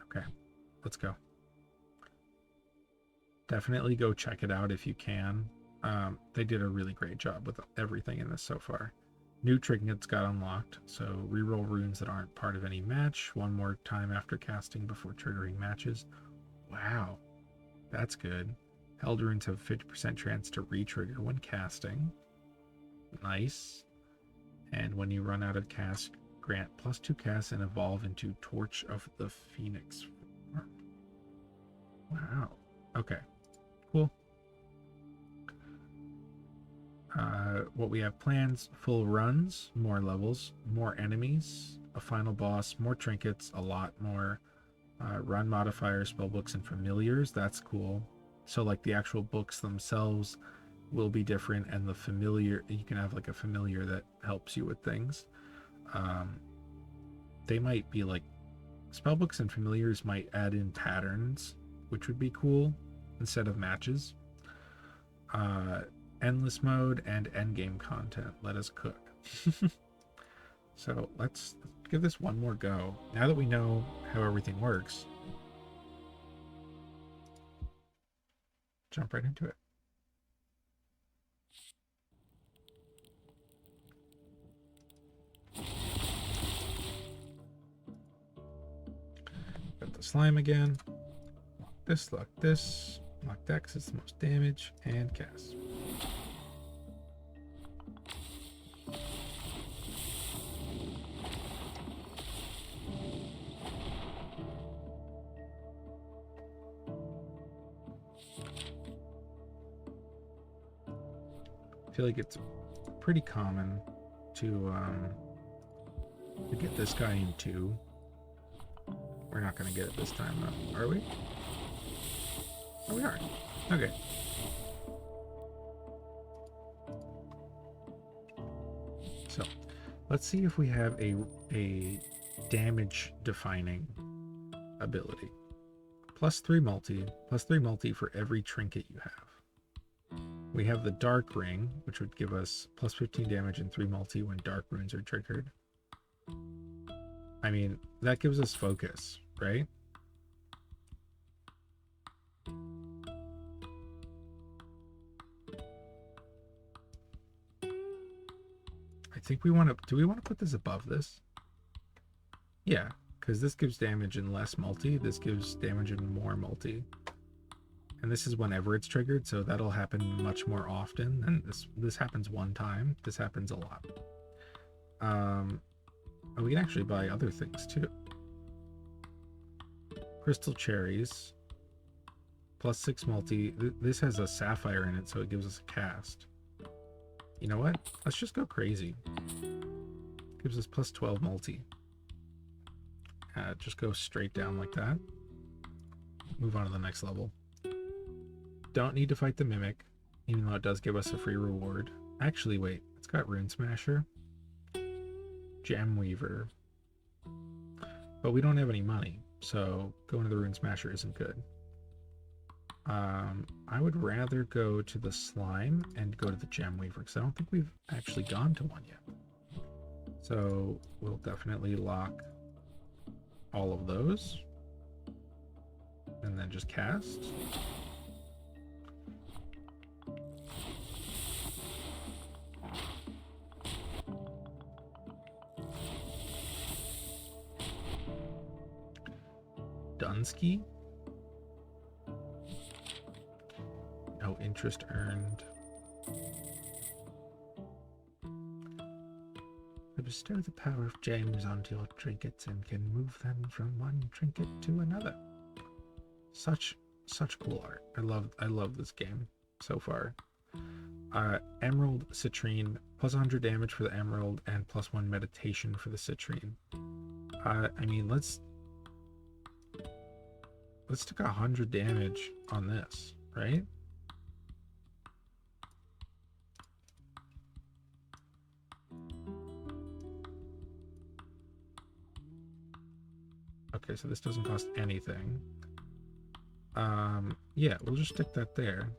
Okay, let's go. Definitely go check it out if you can. They did a really great job with everything in this so far. New trinkets got unlocked, so reroll runes that aren't part of any match 1 more time after casting before triggering matches. Wow, that's good. Held runes have 50% chance to re-trigger when casting. Nice. And when you run out of cast, grant +2 casts and evolve into Torch of the Phoenix form. Wow. Okay. Cool. What we have plans: full runs, more levels, more enemies, a final boss, more trinkets, a lot more run modifiers, spellbooks, and familiars. That's cool. So like the actual books themselves will be different, and the familiar, you can have like a familiar that helps you with things. They might be like spellbooks and familiars might add in patterns, which would be cool instead of matches. Endless mode and endgame content. Let us cook. So let's give this one more go. Now that we know how everything works, jump right into it. Got the slime again. Lock this, lock this. Lock that because it's the most damage. And cast. I feel like it's pretty common to get this guy in 2. We're not going to get it this time, though. Are we? Oh, we are. Okay. So, let's see if we have a damage defining ability. +3 multi for every trinket you have. We have the Dark Ring, which would give us +15 damage and 3 multi when dark runes are triggered. I mean, that gives us focus, right? I think we want to... Do we want to put this above this? Yeah, Because this gives damage in less multi, this gives damage in more multi. And this is whenever it's triggered, so that'll happen much more often. And this happens one time. This happens a lot. And we can actually buy other things too. Crystal cherries. Plus 6 multi. This has a sapphire in it, so it gives us a cast. You know what? Let's just go crazy. Gives us plus 12 multi. Just go straight down like that. Move on to the next level. Don't need to fight the Mimic, even though it does give us a free reward. Actually, wait. It's got Rune Smasher. Gem Weaver. But we don't have any money, so going to the Rune Smasher isn't good. I would rather go to the Slime and go to the Gem Weaver, because I don't think we've actually gone to one yet. So we'll definitely lock all of those. And then just cast. Dunsky. No interest earned. I bestow the power of gems onto your trinkets and can move them from one trinket to another. Such cool art. I love this game so far. Emerald Citrine, plus 100 damage for the emerald and plus 1 meditation for the citrine. I mean, let's take 100 damage on this, right? Okay, so this doesn't cost anything. Yeah, we'll just stick that there.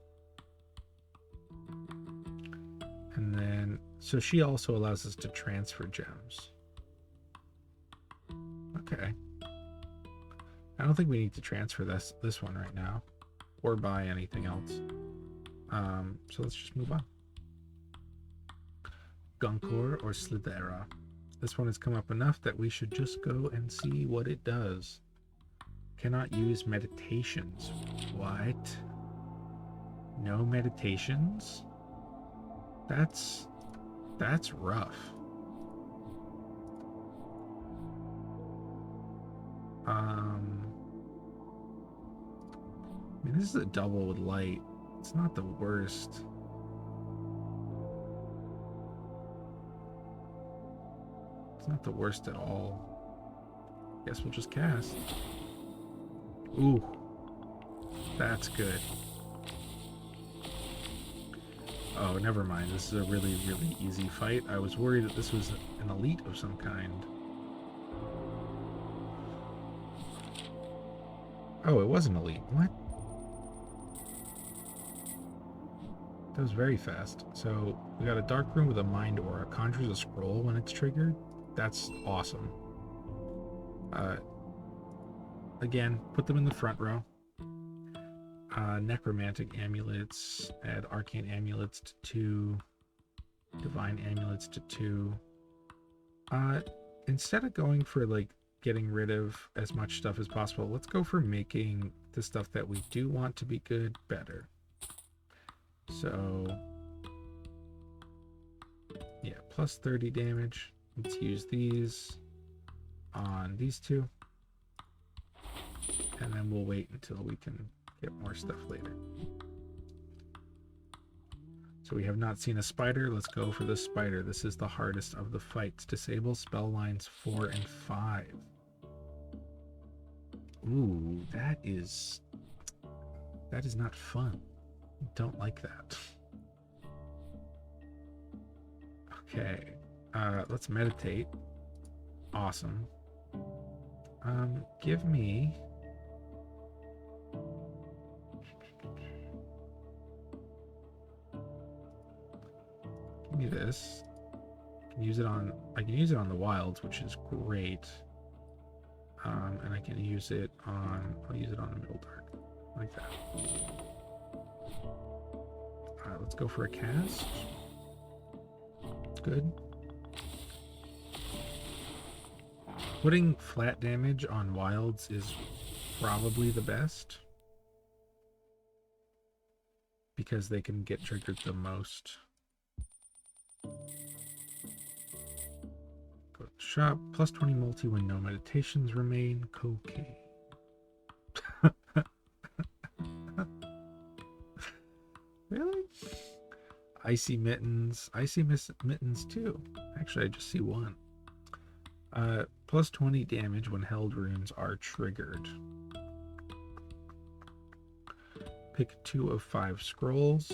And then, so she also allows us to transfer gems. Okay. I don't think we need to transfer this one right now, or buy anything else. So let's just move on. Gunkor or Slithera. This one has come up enough that we should just go and see what it does. Cannot use meditations. What? No meditations? That's rough. I mean, this is a double with light. It's not the worst. It's not the worst at all. Guess we'll just cast. Ooh, that's good. Oh, never mind. This is a really, really easy fight. I was worried that this was an elite of some kind. Oh, it was an elite. What? That was very fast. So we got a dark room with a mind aura. Conjures a scroll when it's triggered. That's awesome. Again, put them in the front row. Necromantic amulets. Add arcane amulets to 2. Divine amulets to 2. Instead of going for like getting rid of as much stuff as possible, let's go for making the stuff that we do want to be good better. So yeah, plus 30 damage. Let's use these on these two, and then we'll wait until we can get more stuff later. So we have not seen a spider. Let's go for the spider. This is the hardest of the fights. Disable spell lines 4 and 5. Ooh, that is not fun. Don't like that. Okay, let's meditate. Awesome. Give me this. I can use it on the wilds, which is great. And I can use it on, I'll use it on the middle dark, like that. Let's go for a cast. Good. Putting flat damage on wilds is probably the best, because they can get triggered the most. Go to the shop. Plus 20 multi when no meditations remain. Cocaine. Really? Icy mittens. Icy mittens too. Actually, I just see one. Plus 20 damage when held runes are triggered. Pick 2 of 5 scrolls.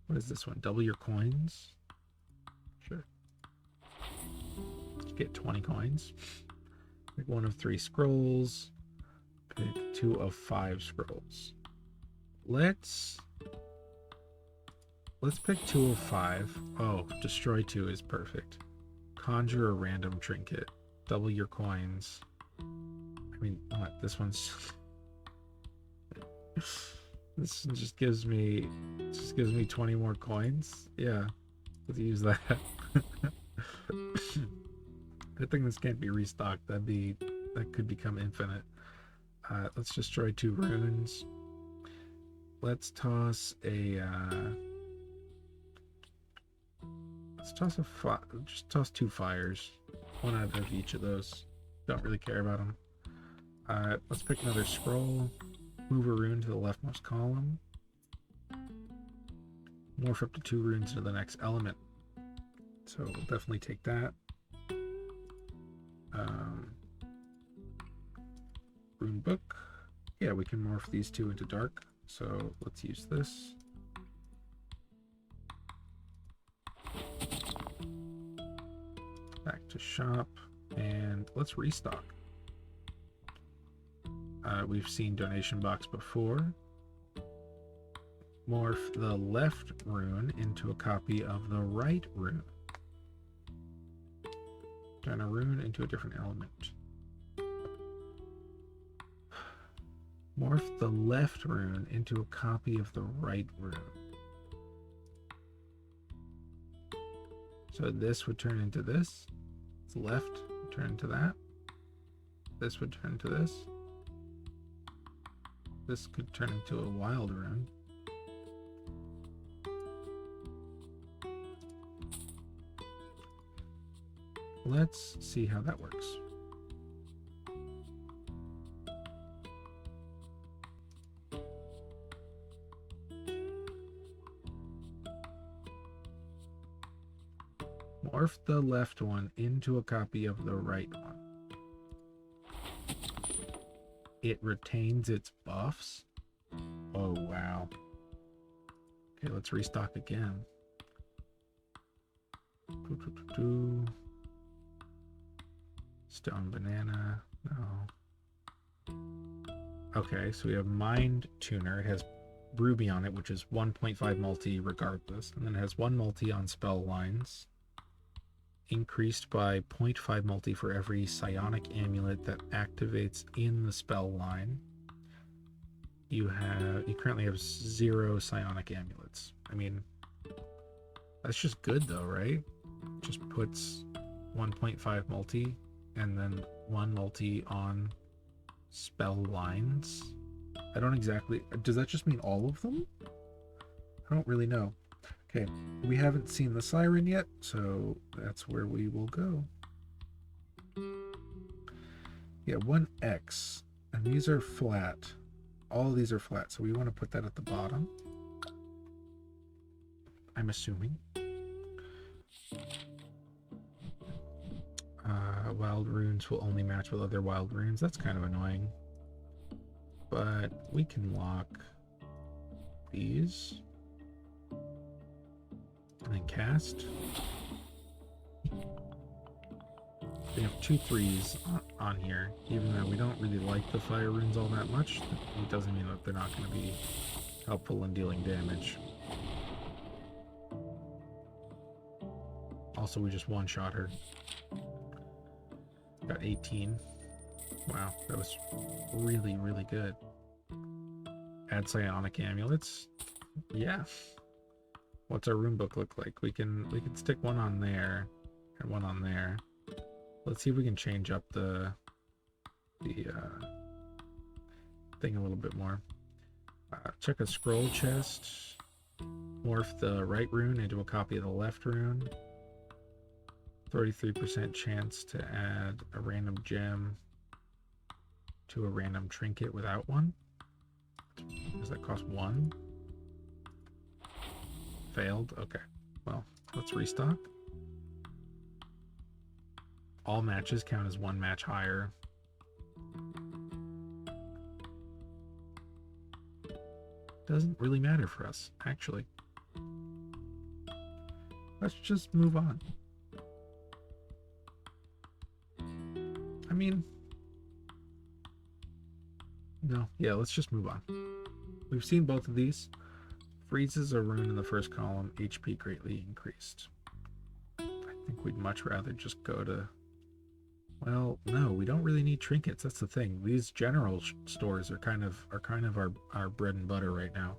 What is this one? Double your coins? Sure. Get 20 coins. Pick 1 of 3 scrolls. Pick 2 of 5 scrolls. Let's pick 2 of 5. Oh, destroy 2 is perfect. Conjure a random trinket. Double your coins. I mean, what? This one's... This just gives me 20 more coins. Yeah, let's use that. Good thing this can't be restocked. That could become infinite. Let's destroy 2 runes. Let's toss a just toss 2 fires. 1 out of each of those. Don't really care about them. Let's pick another scroll. Move a rune to the leftmost column. Morph up to 2 runes to the next element. So we'll definitely take that. Rune book. Yeah, we can morph these 2 into dark. So let's use this. Back to shop, and let's restock. We've seen donation box before. Morph the left rune into a copy of the right rune. Turn a rune into a different element. Morph the left rune into a copy of the right rune. So this would turn into this. It's left would turn into that. This would turn to this. This could turn into a wild rune. Let's see how that works. Morph the left one into a copy of the right one. It retains its buffs. Oh, wow. Okay, let's restock again. Stone banana. No. Okay, so we have Mind Tuner. It has Ruby on it, which is 1.5 multi regardless. And then it has 1 multi on spell lines. Increased by 0.5 multi for every psionic amulet that activates in the spell line. You currently have 0 psionic amulets. I mean, that's just good though, right? Just puts 1.5 multi and then 1 multi on spell lines. I don't exactly... Does that just mean all of them? I don't really know. Okay, we haven't seen the siren yet, so that's where we will go. Yeah, 1x. And these are flat. All of these are flat, so we want to put that at the bottom. I'm assuming. Wild runes will only match with other wild runes. That's kind of annoying. But we can lock these. And then cast. We have 2 3s on here. Even though we don't really like the fire runes all that much, it doesn't mean that they're not going to be helpful in dealing damage. Also, we just one-shot her. Got 18. Wow, that was really, really good. Add psionic amulets. Yeah. What's our rune book look like? We can stick 1 on there and 1 on there. Let's see if we can change up the thing a little bit more. Check a scroll chest. Morph the right rune into a copy of the left rune. 33% chance to add a random gem to a random trinket without one. Does that cost 1? Failed? Okay. Well, let's restock. All matches count as 1 match higher. Doesn't really matter for us, actually. Let's just move on. I mean, no, yeah, let's just move on. We've seen both of these. Freezes a rune in the first column, HP greatly increased. I think we'd much rather just go to... Well, no, we don't really need trinkets. That's the thing. These general stores are kind of our bread and butter right now.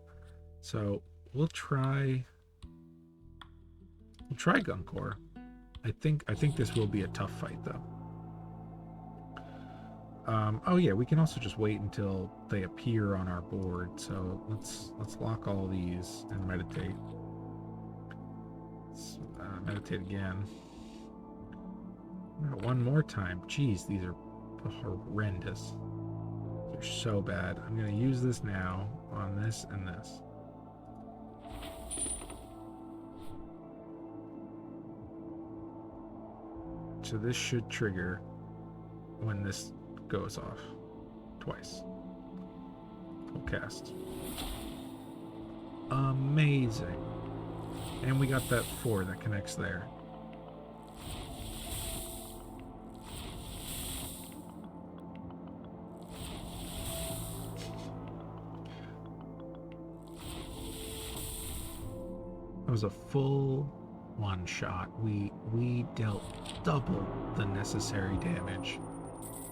So we'll try Gunkor. I think this will be a tough fight though. Oh yeah, we can also just wait until they appear on our board. So let's lock all these and meditate. Let's meditate again. One more time. Jeez, these are horrendous. They're so bad. I'm going to use this now on this and this. So this should trigger when this goes off twice. Full cast. Amazing. And we got that 4 that connects there. That was a full one shot. We dealt double the necessary damage.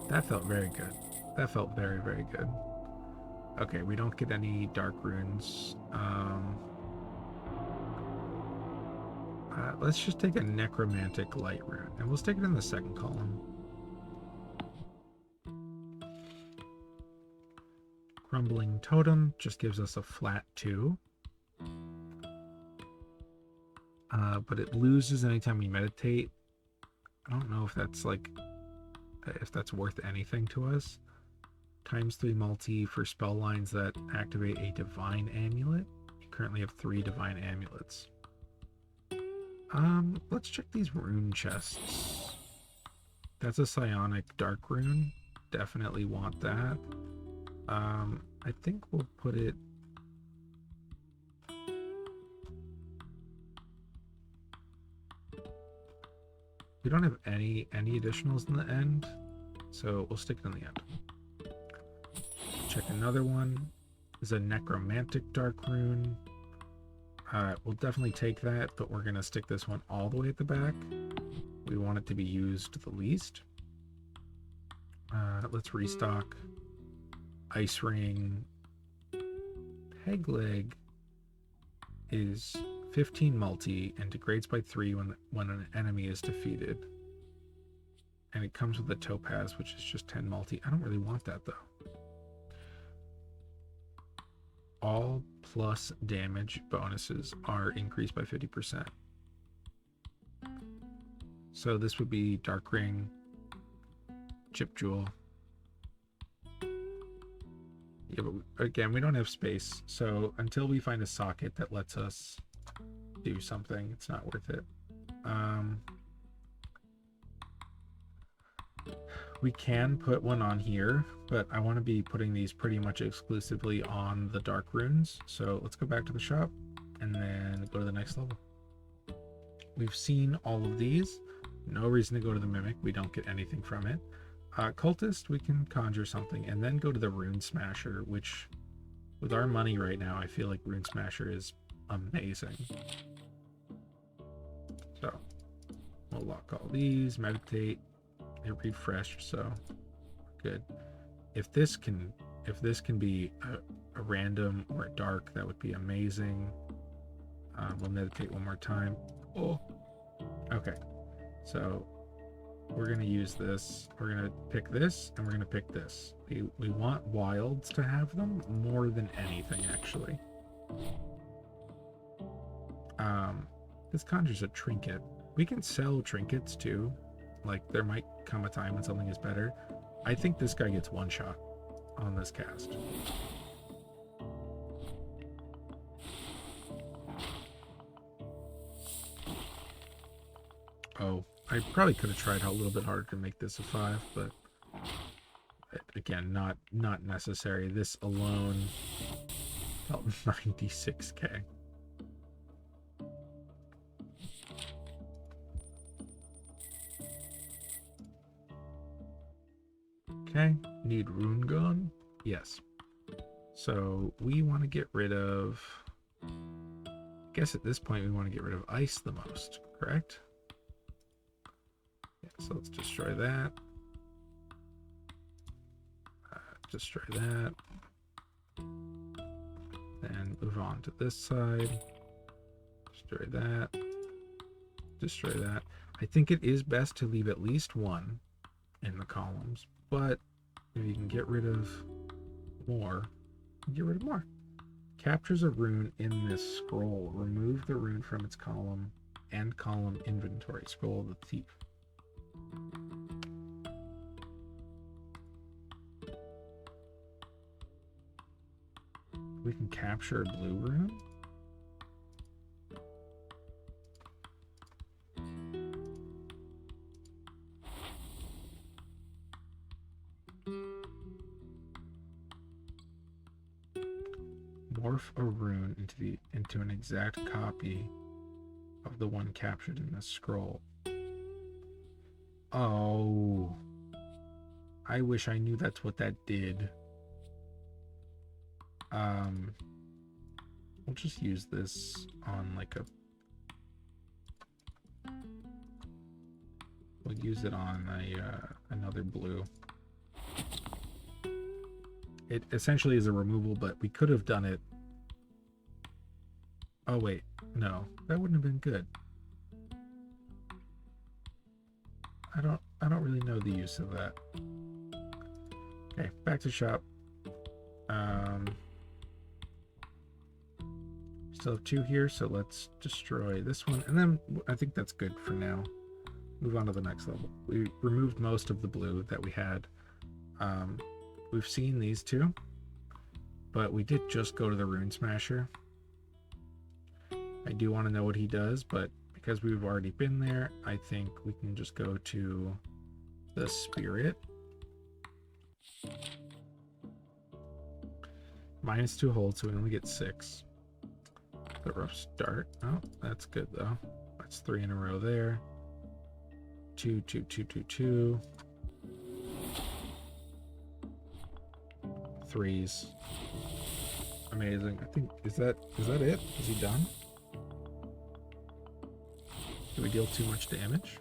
That felt very good. That felt very, very good. Okay, we don't get any dark runes. Let's just take a necromantic light rune, and we'll stick it in the second column. Crumbling totem just gives us a flat 2. But it loses anytime we meditate. I don't know if that's worth anything to us. ×3 multi for spell lines that activate a divine amulet. You currently have 3 divine amulets. Let's check these rune chests. That's a psionic dark rune. Definitely want that. I think we'll put it... We don't have any additionals in the end, so we'll stick it in the end. Check another one. Is a necromantic dark rune. We'll definitely take that, but we're gonna stick this one all the way at the back. We want it to be used the least. Let's restock. Ice ring. Peg leg is 15 multi and degrades by 3 when an enemy is defeated. And it comes with a topaz, which is just 10 multi. I don't really want that though. All plus damage bonuses are increased by 50%. So this would be Dark Ring, Chip Jewel. Yeah, but again, we don't have space. So until we find a socket that lets us do something, it's not worth it. We can put one on here, but I want to be putting these pretty much exclusively on the dark runes. So let's go back to the shop and then go to the next level. We've seen all of these. No reason to go to the mimic. We don't get anything from it. Cultist, we can conjure something and then go to the Rune Smasher, which with our money right now, I feel like Rune Smasher is amazing. So we'll lock all these, meditate. It refreshed, so good. If this can be a random or a dark, that would be amazing. We'll meditate one more time. Oh, okay. So we're gonna use this. We're gonna pick this, and we're gonna pick this. We want wilds to have them more than anything, actually. This conjures a trinket. We can sell trinkets too. Like, there might come a time when something is better. I think this guy gets one shot on this cast. Oh, I probably could have tried a little bit harder to make this a 5, but again, not necessary. This alone felt 96k. Okay, need rune gun? Yes. So we want to get rid of, I guess at this point we want to get rid of ice the most, correct? Yeah, so let's destroy that. Destroy that. Then move on to this side. Destroy that. Destroy that. I think it is best to leave at least one in the columns, but if you can get rid of more, get rid of more. Captures a rune in this scroll. Remove the rune from its column and column inventory. Scroll of the thief. We can capture a blue rune. Morph a rune into an exact copy of the one captured in this scroll. Oh, I wish I knew that's what that did. We'll just use this on like a, we'll use it on a another blue. It essentially is a removal, but we could have done it. Oh wait, no, that wouldn't have been good. I don't really know the use of that. Okay, back to shop. Still have 2 here, so let's destroy this one, and then I think that's good for now. Move on to the next level. We removed most of the blue that we had. We've seen these 2, but we did just go to the Rune Smasher. I do want to know what he does, but because we've already been there, I think we can just go to the Spirit. -2 hold, so we only get 6. The rough start. Oh, that's good though. That's 3 in a row there. 2, 2, 2, 2, 2. 3s. Amazing. I think is that it? Is he done? Do we deal too much damage?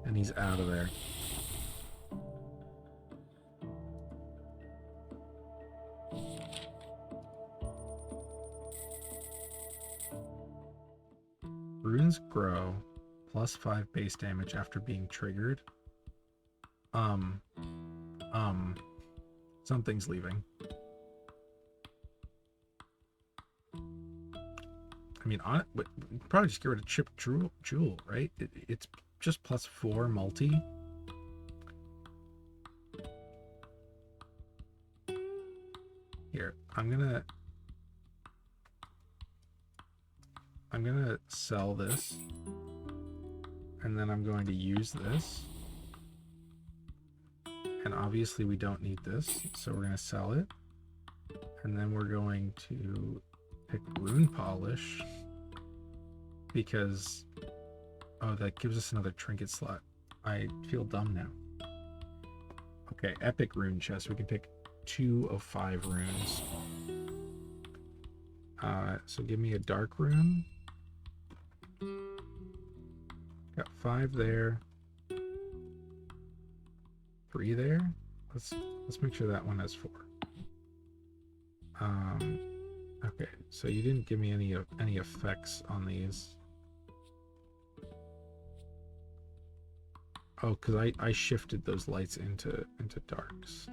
And he's out of there. Runes grow +5 base damage after being triggered. Something's leaving. I mean, probably just get rid of Chip Jewel, right? It's just +4 multi. Here, I'm gonna sell this, and then I'm going to use this. And obviously we don't need this, so we're going to sell it. And then we're going to pick Rune Polish, because, oh, that gives us another trinket slot. I feel dumb now. Okay, Epic Rune Chest. We can pick 2 of 5 runes. So give me a Dark Rune. Got 5 there. 3 there. Let's make sure that one has 4. Okay, so you didn't give me any effects on these. Oh, because I shifted those lights into darks.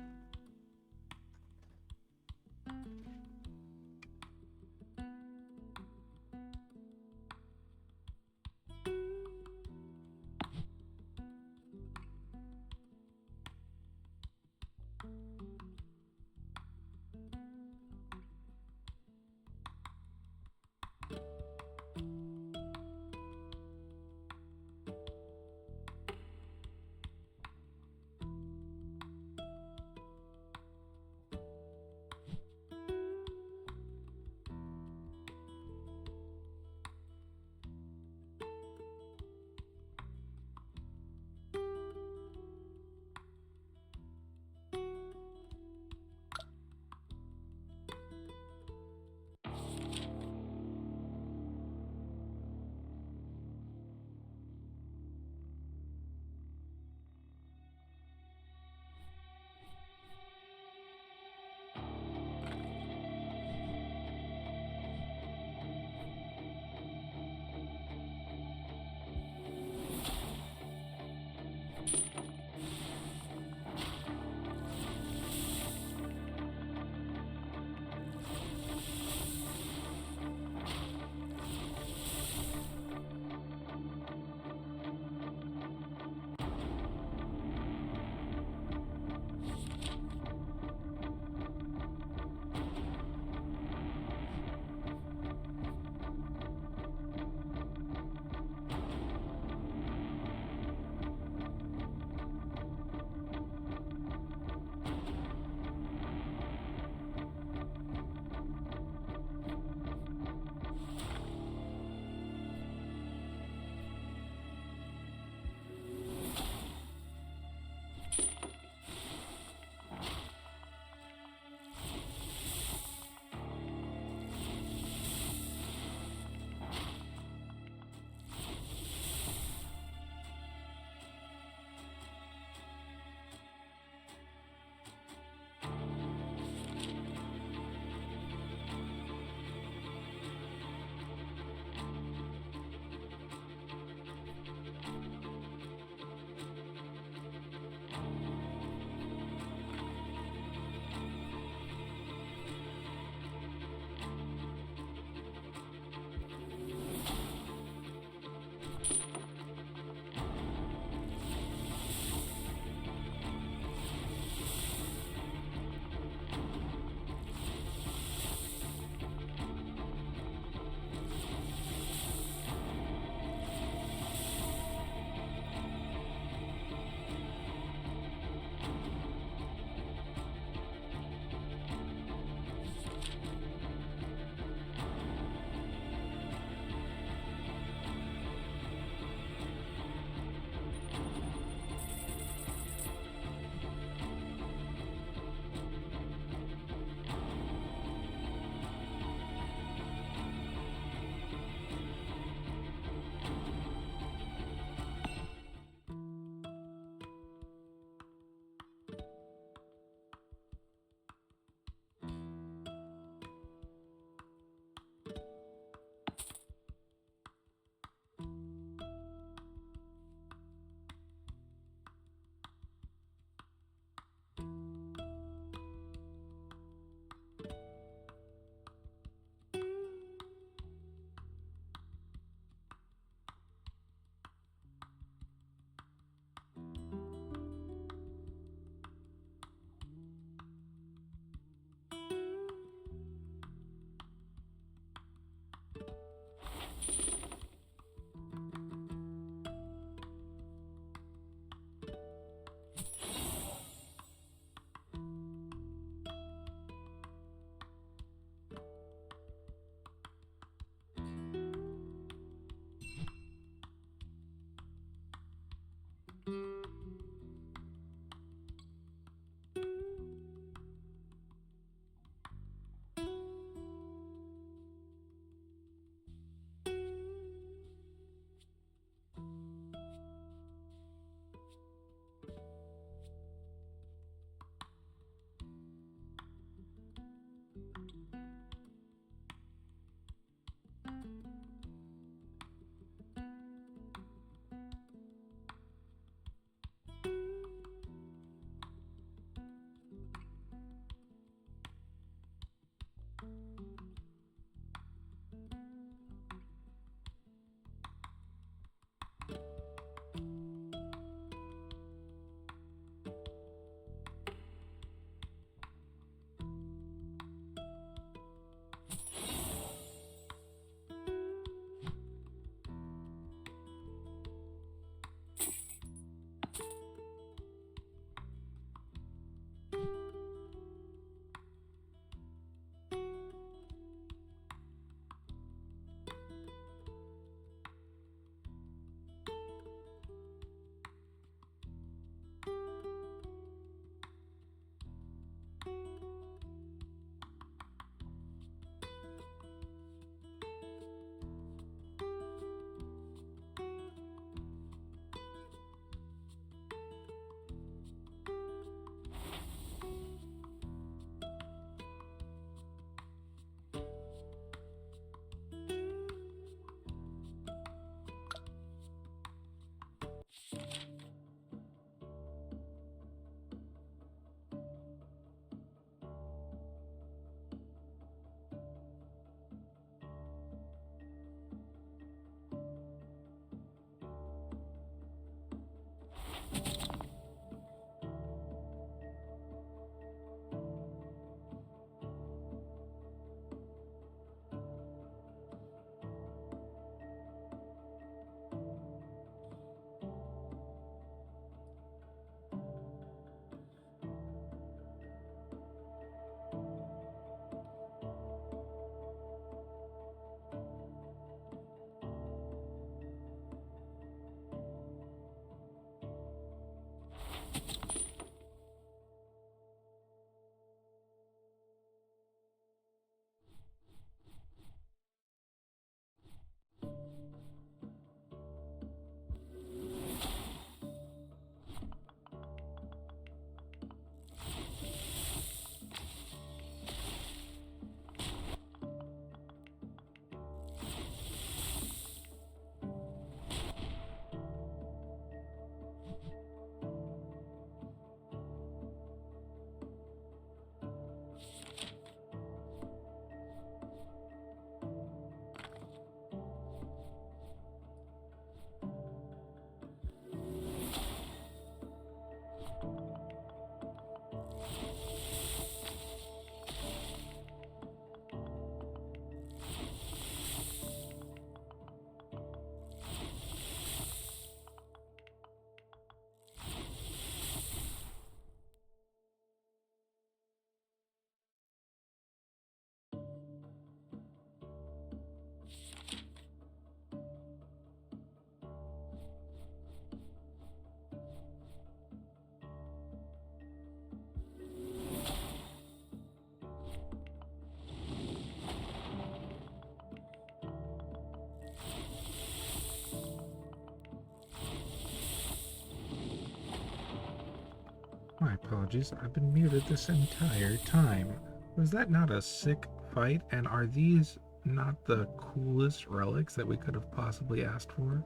My apologies, I've been muted this entire time. Was that not a sick fight? And are these not the coolest relics that we could have possibly asked for?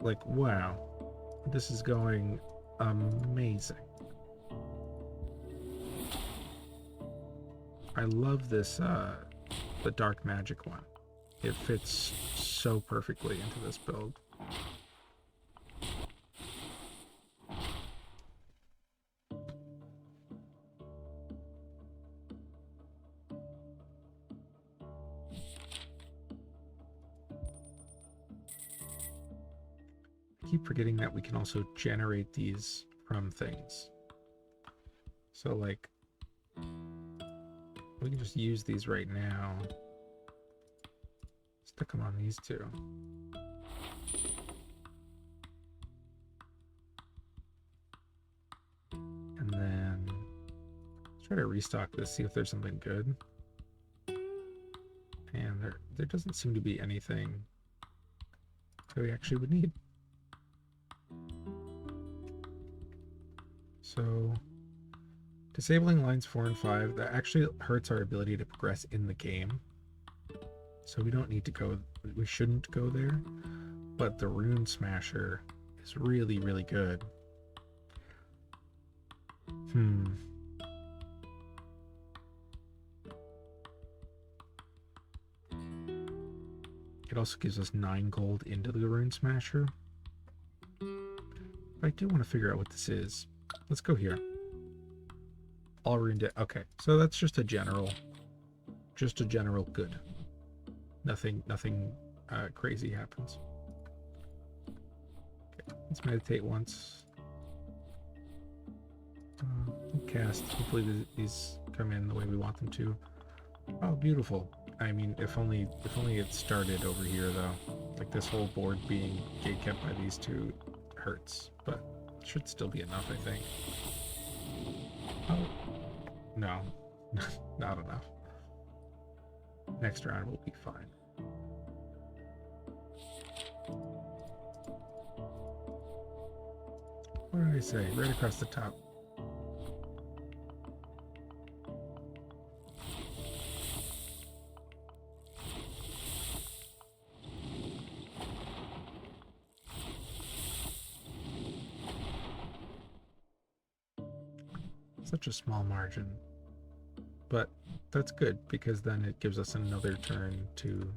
Like, wow. This is going amazing. I love this, the dark magic one. It fits so perfectly into this build. I keep forgetting that we can also generate these from things. So, like, we can just use these right now. Stick them on these two. And then let's try to restock this, see if there's something good. And there doesn't seem to be anything that we actually would need. So disabling lines 4 and 5, that actually hurts our ability to progress in the game. So we don't need to go, we shouldn't go there. But the Rune Smasher is really, really good. It also gives us 9 gold into the Rune Smasher. But I do want to figure out what this is. Let's go here. All rune okay, so that's just a general good. Nothing crazy happens. Okay, let's meditate once. Cast. Hopefully these come in the way we want them to. Oh, beautiful. I mean, if only it started over here though. Like this whole board being gatekept by these two hurts, but it should still be enough, I think. Oh, no, not enough. Next round will be fine. What did I say? Right across the top. Such a small margin. But that's good, because then it gives us another turn to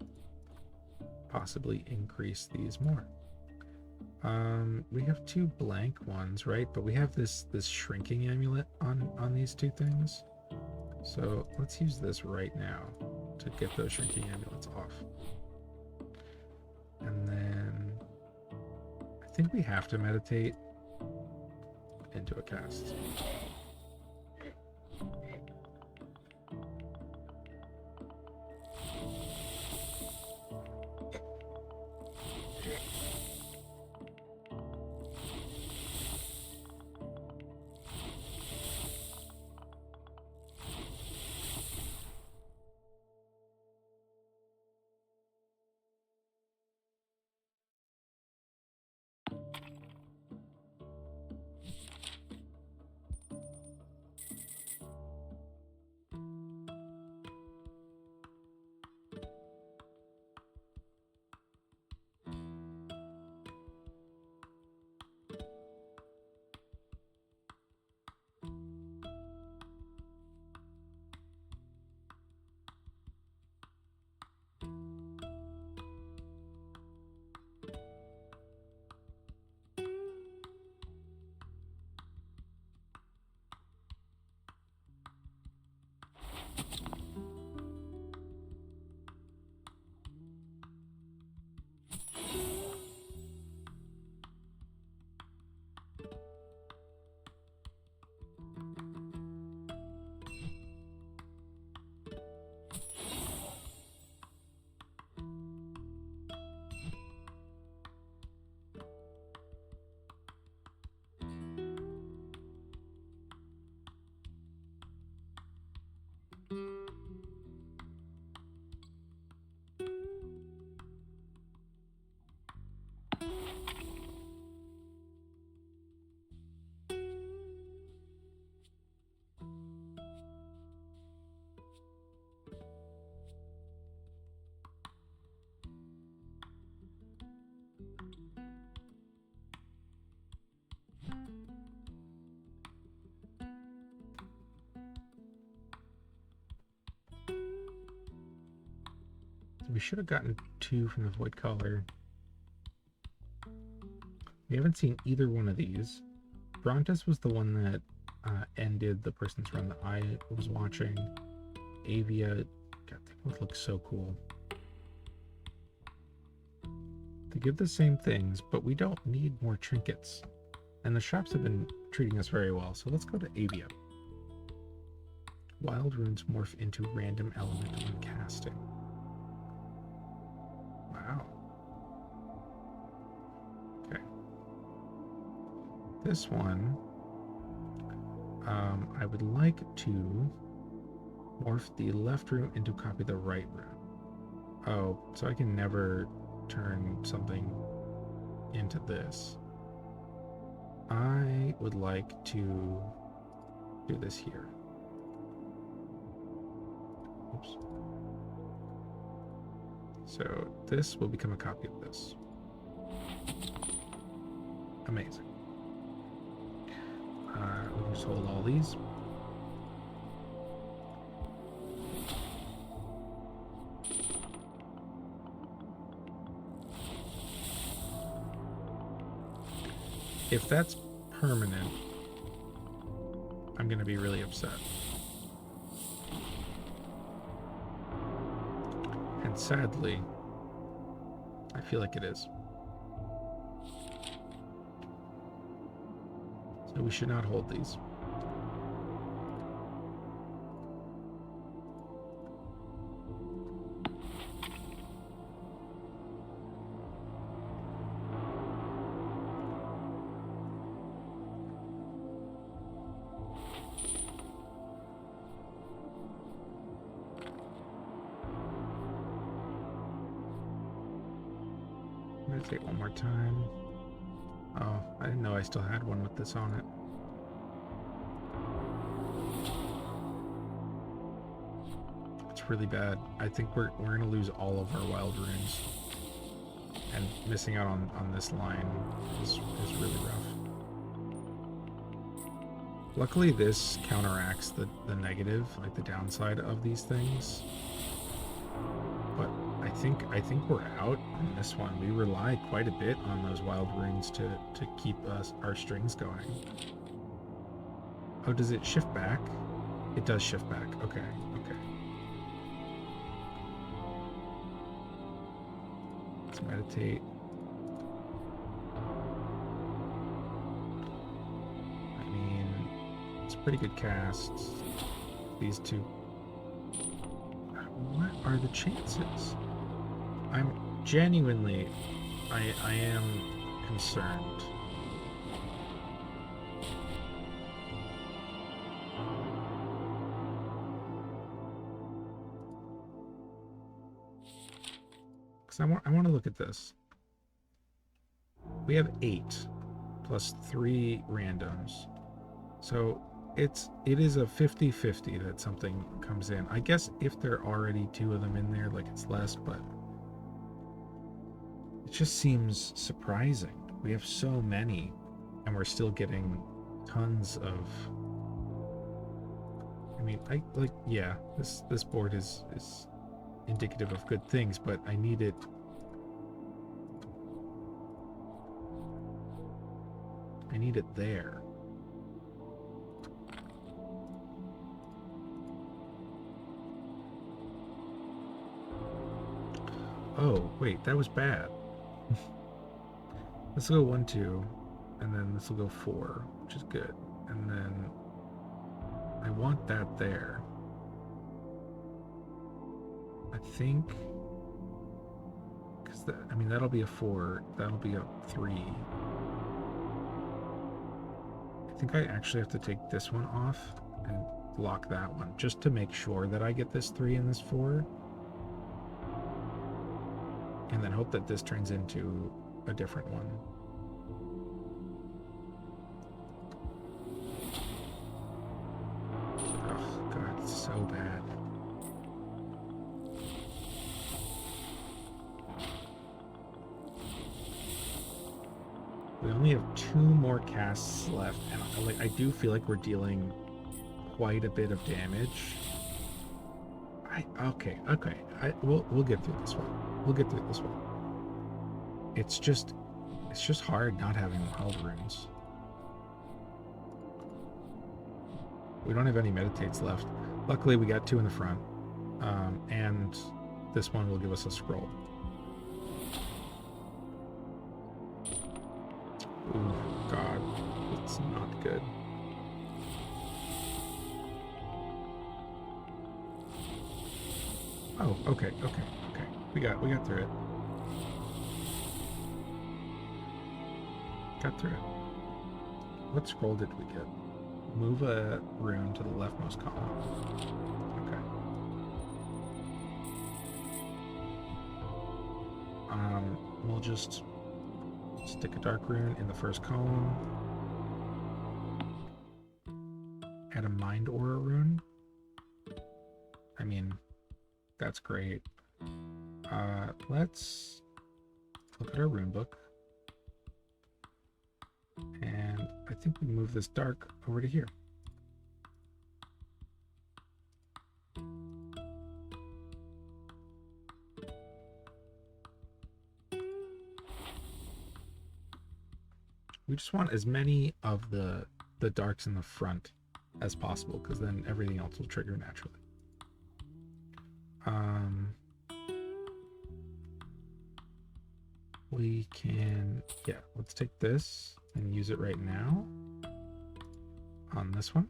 possibly increase these more. We have 2 blank ones, right? But we have this shrinking amulet on these 2 things. So let's use this right now to get those shrinking amulets off. And then I think we have to meditate into a cast. We should have gotten 2 from the void color. We haven't seen either one of these. Brontes was the one that ended the person's run that I was watching. Avia, God, they both look so cool. They give the same things, but we don't need more trinkets. And the shops have been treating us very well, so let's go to Avia. Wild runes morph into random element when casting. Wow. Okay. This one, I would like to morph the left rune into copy the right rune. Oh, so I can never turn something into this. I would like to do this here. Oops. So this will become a copy of this. Amazing. We'll just hold all these. If that's permanent, I'm going to be really upset. And sadly, I feel like it is. So we should not hold these. Meditate one more time. Oh, I didn't know I still had one with this on it. It's really bad. I think we're gonna lose all of our wild runes. And missing out on this line is really rough. Luckily this counteracts the negative, like the downside of these things. But I think we're out on this one. We rely quite a bit on those wild runes to keep our strings going. Oh, does it shift back? It does shift back. Okay, okay. Let's meditate. I mean, it's a pretty good cast. These two. What are the chances? I'm genuinely, I am concerned. Because I want to look at this. We have 8 plus 3 randoms. So it is a 50-50 that something comes in. I guess if there are already 2 of them in there, like it's less, but it just seems surprising. We have so many and we're still getting tons of, I mean, yeah, this board is indicative of good things, but I need it. I need it there. Oh, wait, that was bad. This will go 1, 2, and then this will go 4, which is good. And then I want that there. I think, because I mean, that'll be a 4, that'll be a 3. I think I actually have to take this one off and block that one, just to make sure that I get this 3 and this 4. And then hope that this turns into a different one. Oh, God, it's so bad. We only have 2 more casts left, and I do feel like we're dealing quite a bit of damage. Okay. We'll get through this one. We'll get through this one. It's just hard not having wild runes. We don't have any meditates left. Luckily, we got 2 in the front, and this one will give us a scroll. Oh God, it's not good. Oh, okay. We got through it. Got through it. What scroll did we get? Move a rune to the leftmost column. Okay. We'll just stick a dark rune in the first column. Add a mind aura rune. I mean, that's great. Let's look at our rune book. And I think we move this dark over to here. We just want as many of the darks in the front as possible, because then everything else will trigger naturally. We can, yeah, let's take this and use it right now on this one.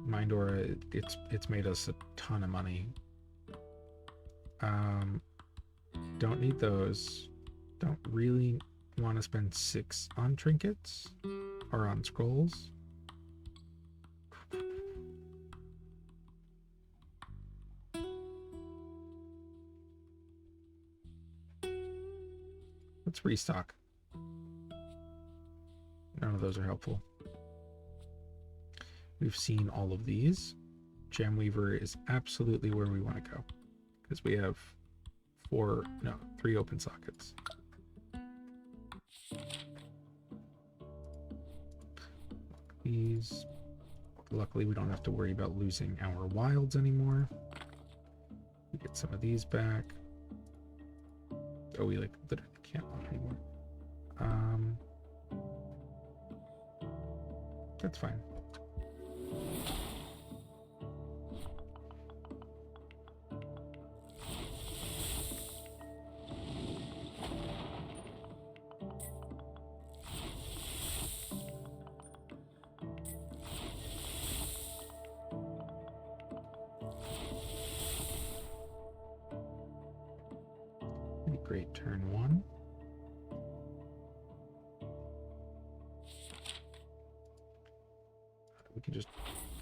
Mind Aura, it's made us a ton of money. Don't need those. Don't really want to spend 6 on trinkets or on scrolls. Let's restock. None of those are helpful. We've seen all of these. Jamweaver is absolutely where we want to go, because we have 3 open sockets. These, luckily we don't have to worry about losing our wilds anymore. We get some of these back. Oh, we like literally can't look anymore. That's fine. Great, turn 1. We can just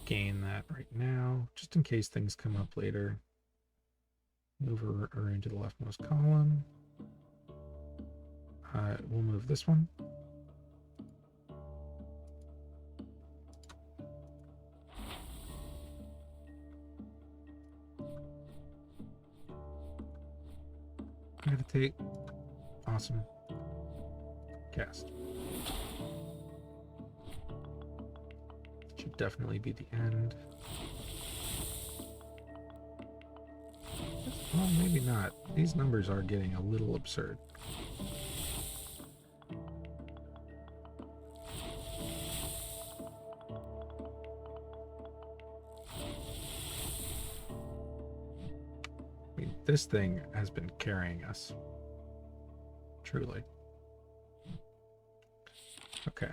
gain that right now, just in case things come up later. Move her into the leftmost column. We'll move this one. Meditate. Awesome. Cast. Should definitely be the end. Well, maybe not. These numbers are getting a little absurd. I mean, this thing has been carrying us. Truly. Okay.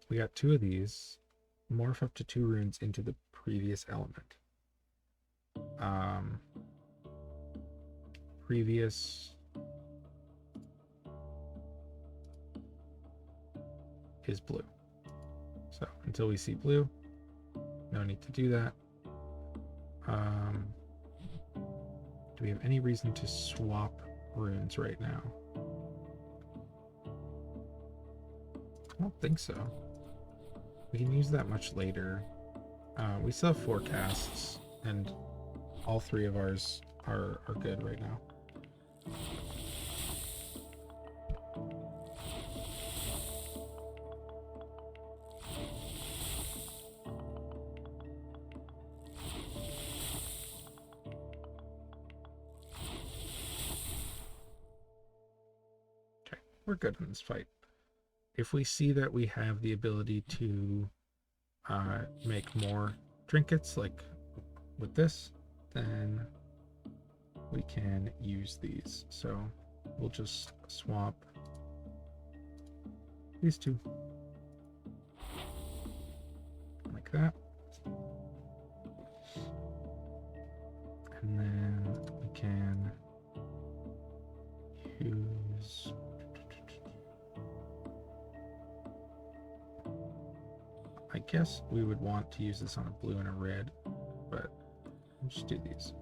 We got 2 of these. Morph up to 2 runes into the previous element. Previous is blue. So until we see blue, no need to do that. Do we have any reason to swap runes right now? I don't think so. We can use that much later. We still have 4 casts, and all 3 of ours are good right now. we're good in this fight. If we see that we have the ability to make more trinkets, like with this, then we can use these. So we'll just swap these two like that, and then we can use I guess we would want to use this on a blue and a red, but we'll just do these.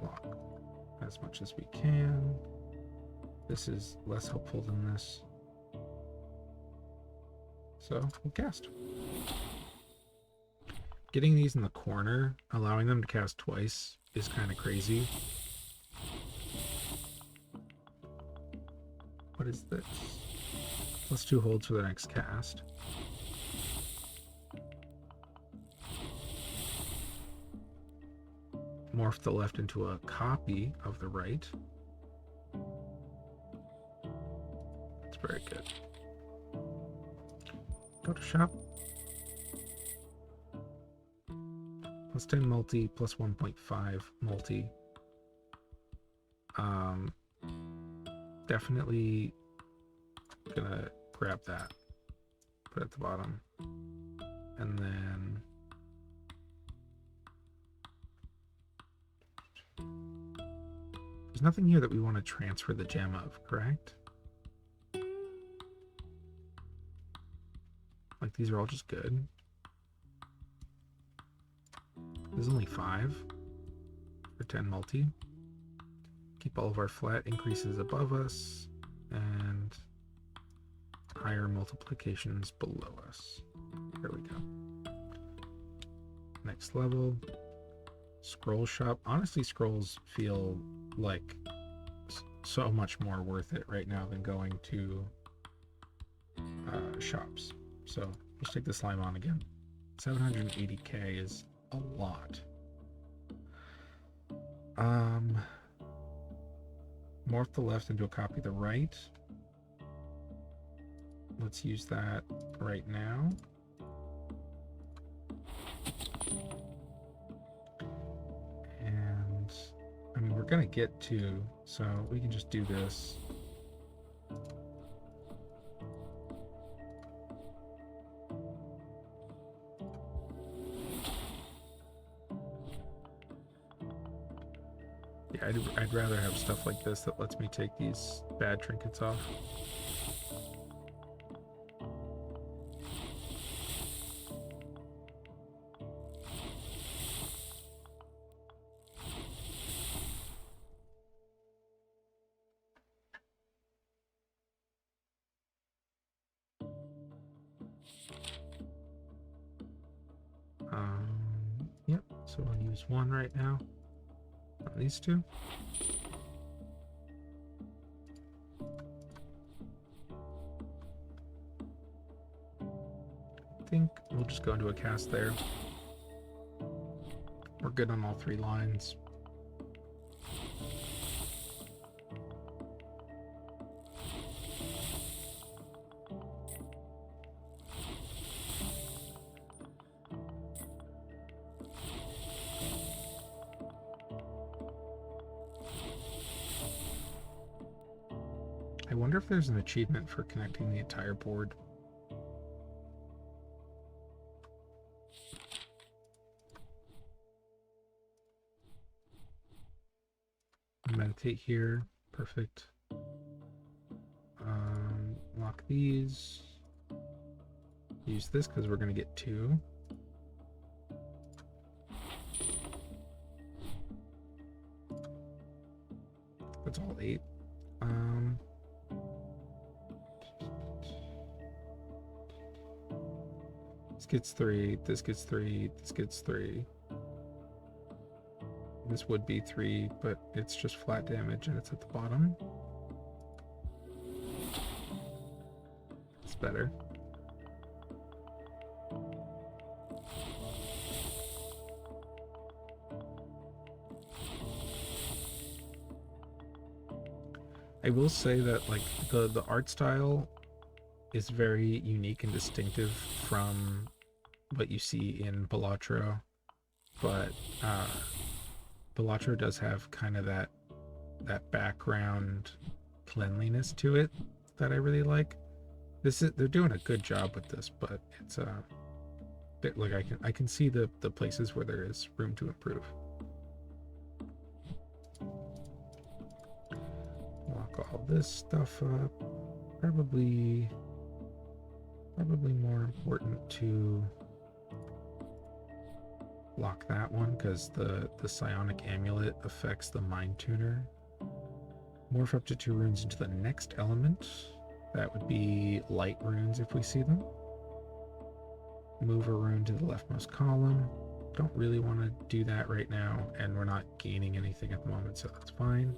Block as much as we can. This is less helpful than this. So we'll cast. Getting these in the corner, allowing them to cast twice, is kind of crazy. What is this? Plus 2 holds for the next cast. Morph the left into a copy of the right. That's very good. Photoshop. Plus 10 multi, plus 1.5 multi. Definitely gonna grab that, put it at the bottom, and then there's nothing here that we want to transfer the gem of, correct? Like, these are all just good. There's only 5 for 10 multi. Keep all of our flat increases above us and higher multiplications below us. There we go. Next level. Scroll shop. Honestly, scrolls feel like so much more worth it right now than going to shops. So let's take the slime on again. 780k is a lot. Morph the left into a copy of the right. Let's use that right now. And I mean, we're gonna get 2, so we can just do this. Yeah, I'd rather have stuff like this that lets me take these bad trinkets off. Yep, so I'll use 1 right now on these 2. I think we'll just go into a cast there. We're good on all 3 lines. I wonder if there's an achievement for connecting the entire board. Meditate here. Perfect. Lock these. Use this because we're going to get 2. That's all 8. This gets 3, this gets 3, this gets 3. This would be 3, but it's just flat damage and it's at the bottom. It's better. I will say that like the art style is very unique and distinctive from what you see in balatro, but uh, balatro does have kind of that background cleanliness to it that I really like. They're doing a good job with this, but it's like I can see the places where there is room to improve. Lock all this stuff up. Probably more important to lock that one because the psionic amulet affects the mind tuner. Morph up to 2 runes into the next element. That would be light runes if we see them. Move a rune to the leftmost column. Don't really want to do that right now, and we're not gaining anything at the moment, so that's fine.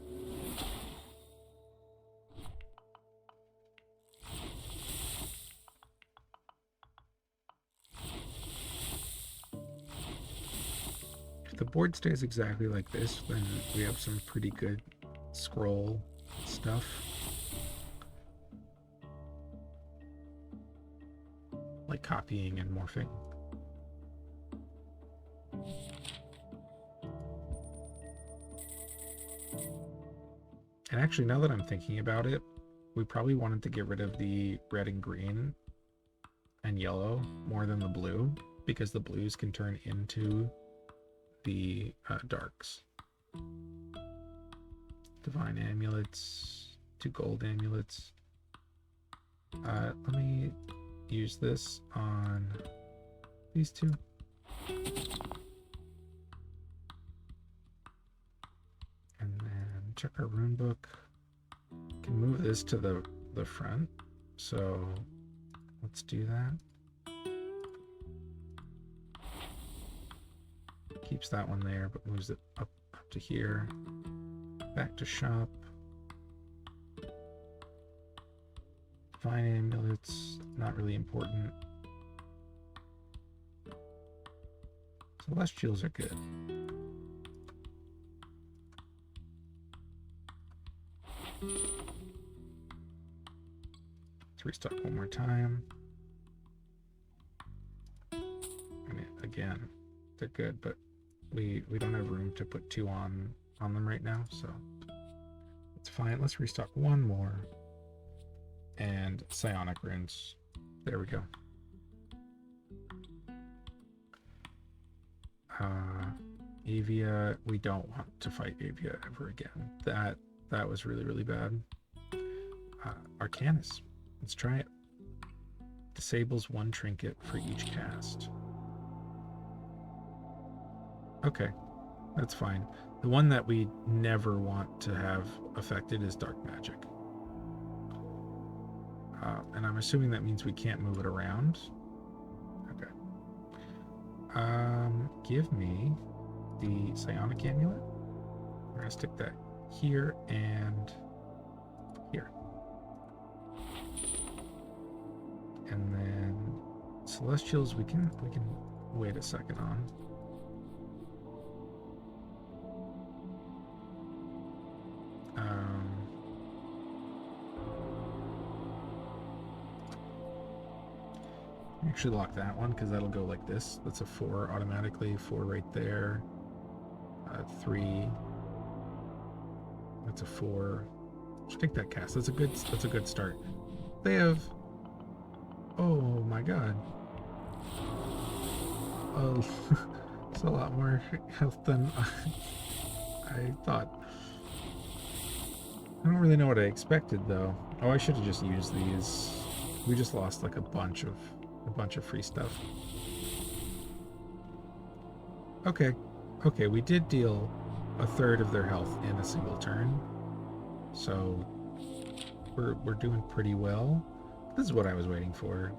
If the board stays exactly like this, then we have some pretty good scroll stuff. Like copying and morphing. And actually, now that I'm thinking about it, we probably wanted to get rid of the red and green and yellow more than the blue, because the blues can turn into the darks. Divine amulets, 2 gold amulets. Let me use this on these 2. And then check our rune book. Can move this to the front, so let's do that. Keeps that one there, but moves it up to here. Back to shop. Divine amulets, not really important. Celestials are good. Let's restock one more time. I mean, again, they're good, but we don't have room to put 2 on them right now, so it's fine. Let's restock one more. And psionic runes. There we go. Avia, we don't want to fight Avia ever again. That was really, really bad. Arcanus. Let's try it. Disables 1 trinket for each cast. Okay, that's fine. The one that we never want to have affected is dark magic. And I'm assuming that means we can't move it around. Okay. Give me the psionic amulet. We're gonna stick that here and here. And then celestials we can wait a second on. Actually lock that one because that'll go like this. That's a 4 automatically. 4 right there. 3. That's a 4. Just take that cast. That's a good start. They have. Oh my god. Oh, it's a lot more health than I thought. I don't really know what I expected though. Oh, I should have just used these. We just lost like a bunch of free stuff. Okay, we did deal a third of their health in a single turn, so we're doing pretty well. This is what I was waiting for.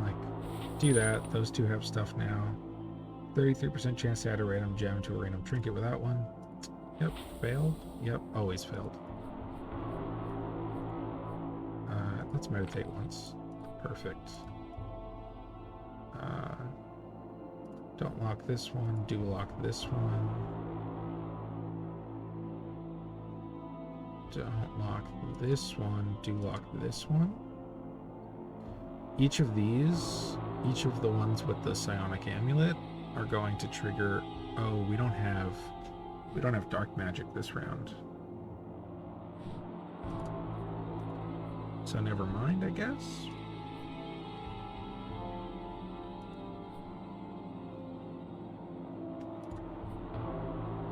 Like, do that. Those 2 have stuff now. 33% chance to add a random gem to a random trinket without one. Yep, failed. Yep, always failed. Let's meditate once. Perfect. Don't lock this one. Do lock this one. Don't lock this one. Do lock this one. Each of these, each of the ones with the psionic amulet are going to trigger... Oh, we don't have dark magic this round. So never mind, I guess.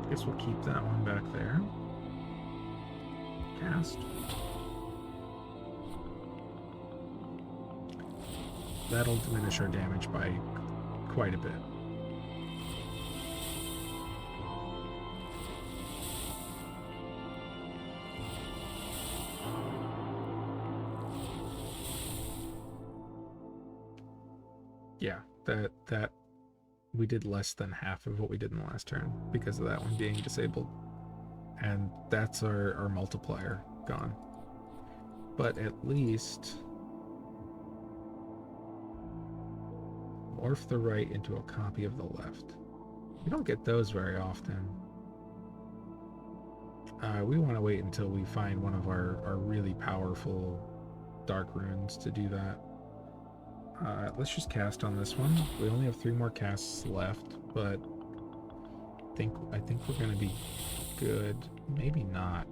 Guess we'll keep that one back there. Cast. That'll diminish our damage by quite a bit. Yeah, that we did less than half of what we did in the last turn because of that one being disabled. And that's our multiplier gone. But at least morph the right into a copy of the left. We don't get those very often. We want to wait until we find one of our really powerful dark runes to do that. Let's just cast on this one. We only have 3 more casts left, but I think we're going to be good. Maybe not.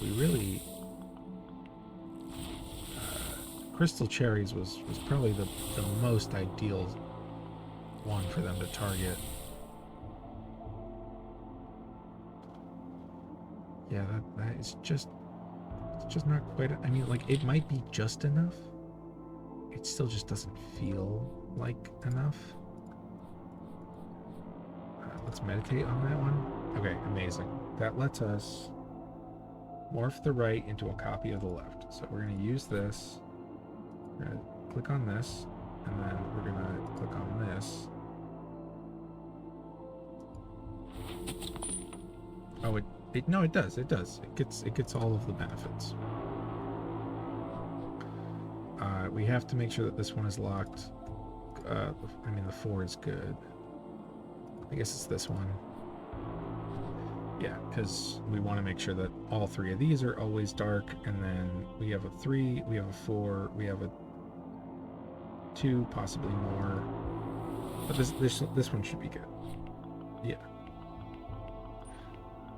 We really... Crystal Cherries was probably the most ideal one for them to target. Yeah, that is just... It's just not quite... I mean, like, it might be just enough. It still just doesn't feel like enough. Let's meditate on that one. Okay, amazing. That lets us morph the right into a copy of the left. So we're going to use this. We're going to click on this, and then we're going to click on this. Oh, no, it does. It does. It gets all of the benefits. We have to make sure that this one is locked. I mean, the 4 is good. I guess it's this one. Yeah, because we want to make sure that all 3 of these are always dark, and then we have a 3, we have a 4, we have a 2, possibly more. But this one should be good. Yeah.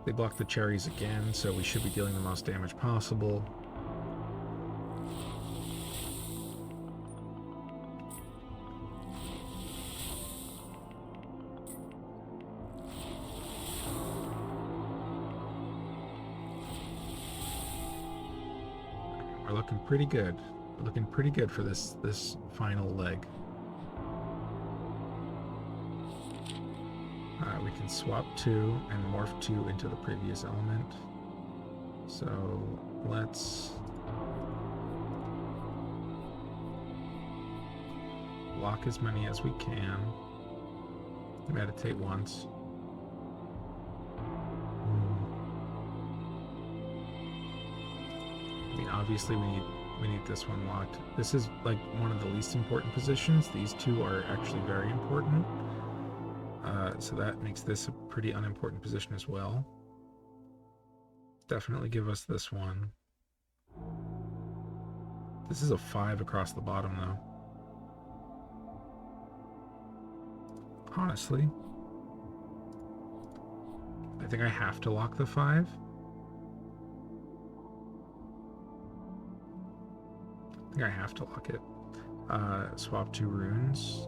They block the cherries again, so we should be dealing the most damage possible. We're looking pretty good. We're looking pretty good for this final leg. We can swap 2 and morph 2 into the previous element. So let's lock as many as we can. Meditate once. I mean, obviously we need this one locked. This is like one of the least important positions. These 2 are actually very important. So that makes this a pretty unimportant position as well. Definitely give us this one. This is a 5 across the bottom, though. Honestly, I think I have to lock the 5. I think I have to lock it. Swap 2 runes.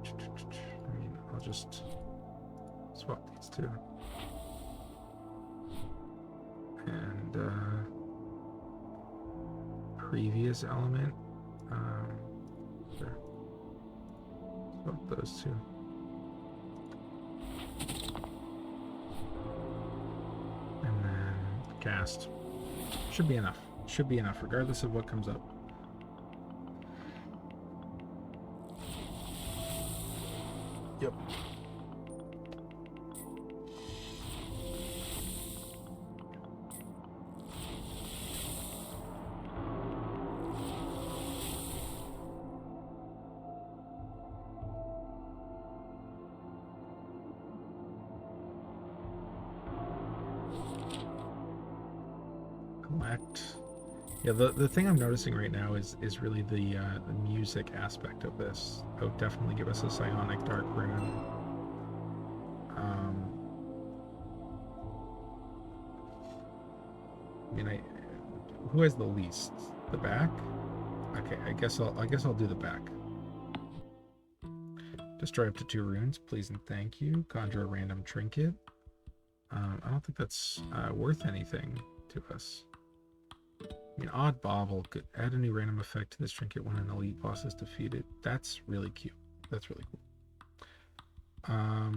I mean, I'll just swap these 2. And previous element. Sure. Swap those 2. And then cast. Should be enough. Should be enough, regardless of what comes up. Yep. select. Yeah, the thing I'm noticing right now is really the music aspect of this. Oh, definitely give us a psionic dark rune. I mean, who has the least? The back? Okay, I guess I'll do the back. Destroy up to 2 runes, please and thank you. Conjure a random trinket. I don't think that's worth anything to us. I mean, odd bauble could add a new random effect to this trinket when an elite boss is defeated. That's really cute. That's really cool. I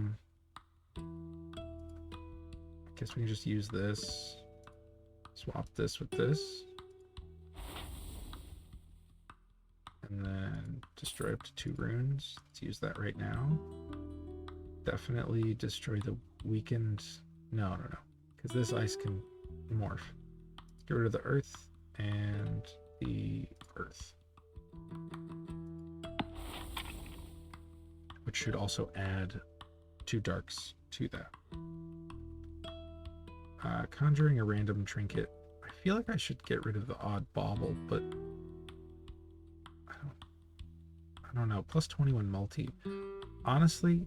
guess we can just use this. Swap this with this. And then destroy up to 2 runes. Let's use that right now. Definitely destroy the weakened... No. Because this ice can morph. Get rid of the earth and the earth. Which should also add 2 darks to that. Conjuring a random trinket. I feel like I should get rid of the odd bauble, but I don't know. Plus 21 multi. Honestly,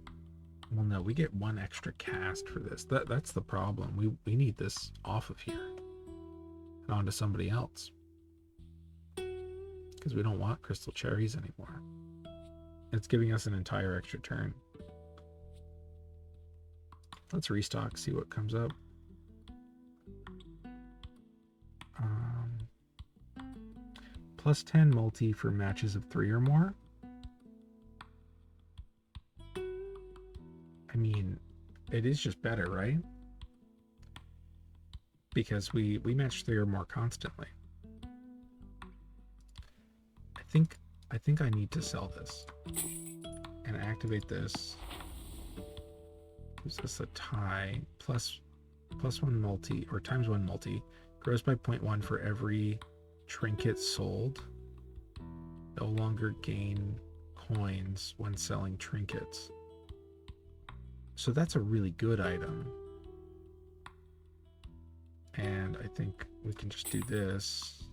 well, no, we get 1 extra cast for this. That's the problem. We need this off of here and onto somebody else, because we don't want crystal cherries anymore. It's giving us an entire extra turn. Let's restock, see what comes up. Plus 10 multi for matches of 3 or more. I mean, it is just better, right? Because we match 3 or more constantly. I think I need to sell this and activate this. Gives us a tie. Plus 1 multi, or times 1 multi. Grows by 0.1 for every trinket sold. No longer gain coins when selling trinkets. So that's a really good item. And I think we can just do this.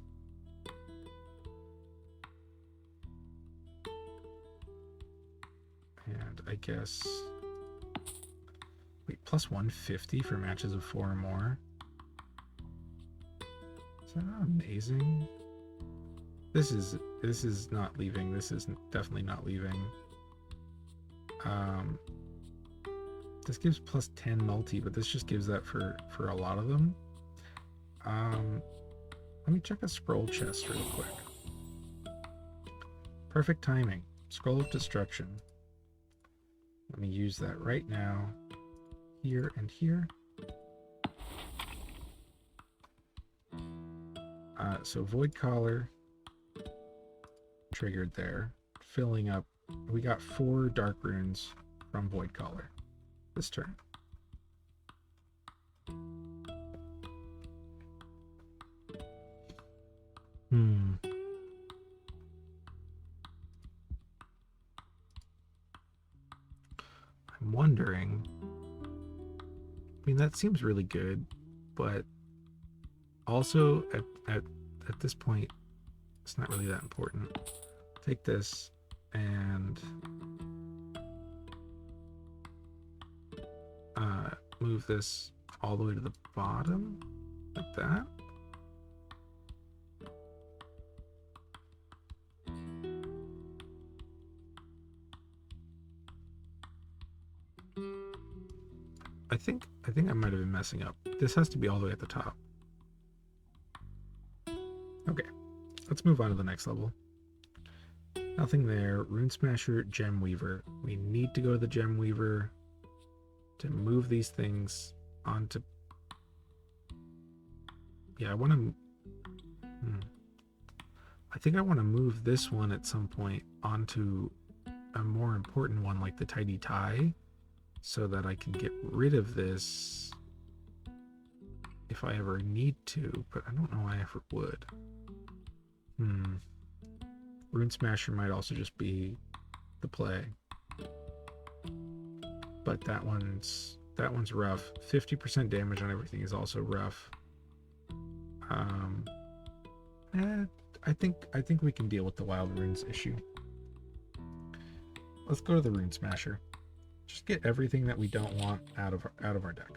And I guess... Wait, plus 150 for matches of 4 or more. Is that not amazing? This is not leaving. This is definitely not leaving. This gives plus 10 multi, but this just gives that for a lot of them. Let me check a scroll chest real quick. Perfect timing. Scroll of Destruction. Let me use that right now. Here and here. So Void Collar triggered there. Filling up. We got 4 dark runes from Void Collar this turn. I'm wondering. I mean, that seems really good, but also at this point, it's not really that important. Take this and move this all the way to the bottom, like that. I think I might have been messing up. This has to be all the way at the top. Okay, let's move on to the next level. Nothing there. Rune Smasher, Gem Weaver. We need to go to the Gem Weaver to move these things onto... Yeah, I want to... I think I want to move this one at some point onto a more important one, like the Tidy Tie, so that I can get rid of this if I ever need to, but I don't know I ever would. Rune Smasher might also just be the play. But that one's rough. 50% damage on everything is also rough. Um, eh, I think we can deal with the wild runes issue. Let's go to the rune smasher. Just get everything that we don't want out of our deck.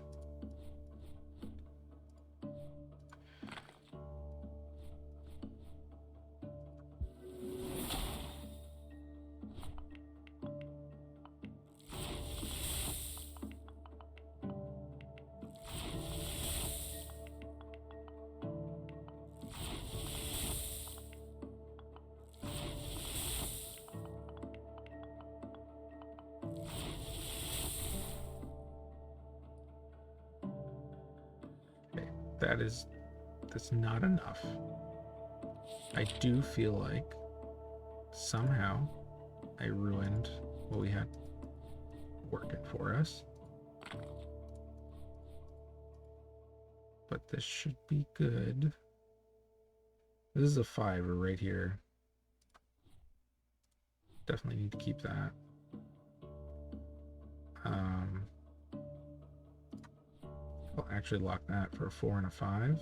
That's not enough. I do feel like somehow I ruined what we had working for us. But this should be good. This is a 5 right here. Definitely need to keep that. I'll actually lock that for a 4 and a 5.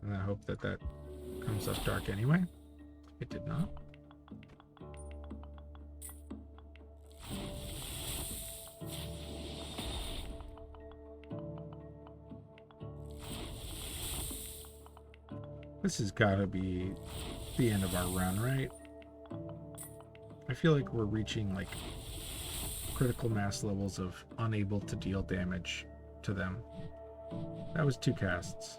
And then hope that that comes up dark anyway. It did not. This has got to be the end of our run, right? I feel like we're reaching like critical mass levels of unable to deal damage to them. That was 2 casts.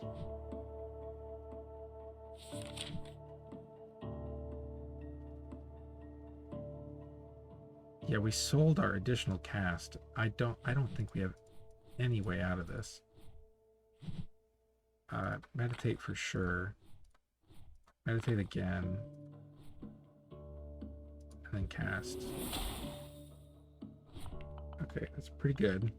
Yeah, we sold our additional cast. I don't think we have any way out of this. Meditate for sure. Meditate again. And then cast. Okay, that's pretty good.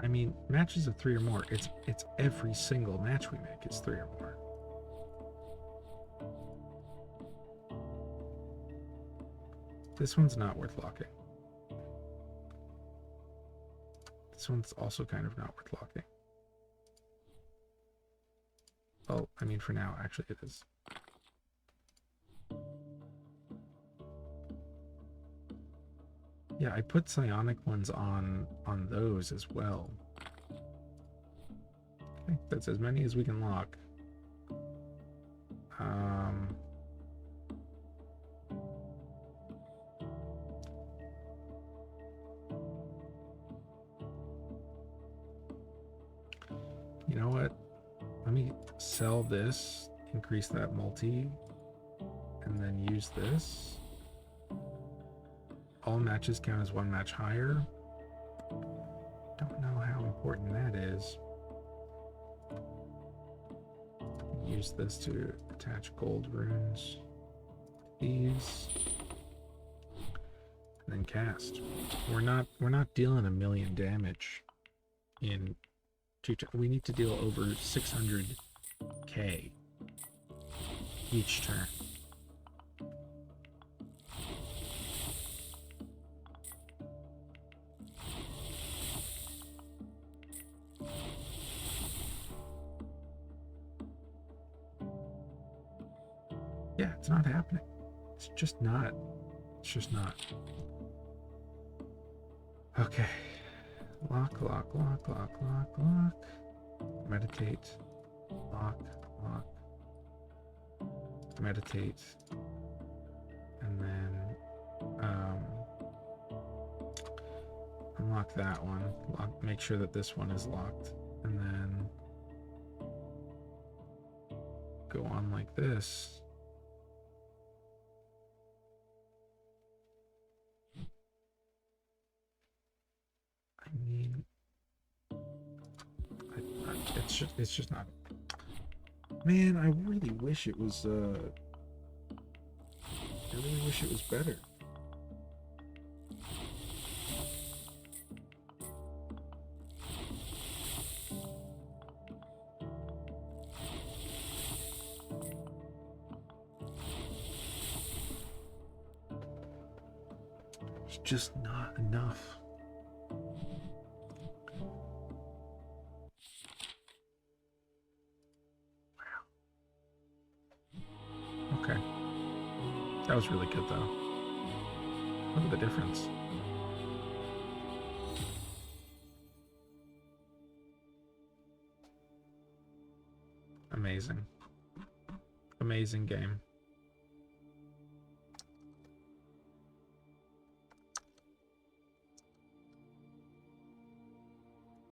I mean, matches of 3 or more, it's every single match we make is 3 or more. This one's not worth locking. This one's also kind of not worth locking. Well, I mean, for now, actually it is. Yeah, I put psionic ones on those as well. Okay, that's as many as we can lock. You know what? Let me sell this, increase that multi, and then use this. All matches count as 1 match higher. Don't know how important that is. Use this to attach gold runes. These. And then cast. We're not dealing 1,000,000 damage in 2 turns. We need to deal over 600k each turn. Yeah, it's not happening. It's just not. It's just not. Okay. Lock. Meditate. Lock. Meditate. And then unlock that one. Make sure that this one is locked. And then go on like this. I mean, it's just not. Man, I really wish it was I really wish it was better. It's just not enough. Okay. That was really good, though. Look at the difference. Amazing. Amazing game.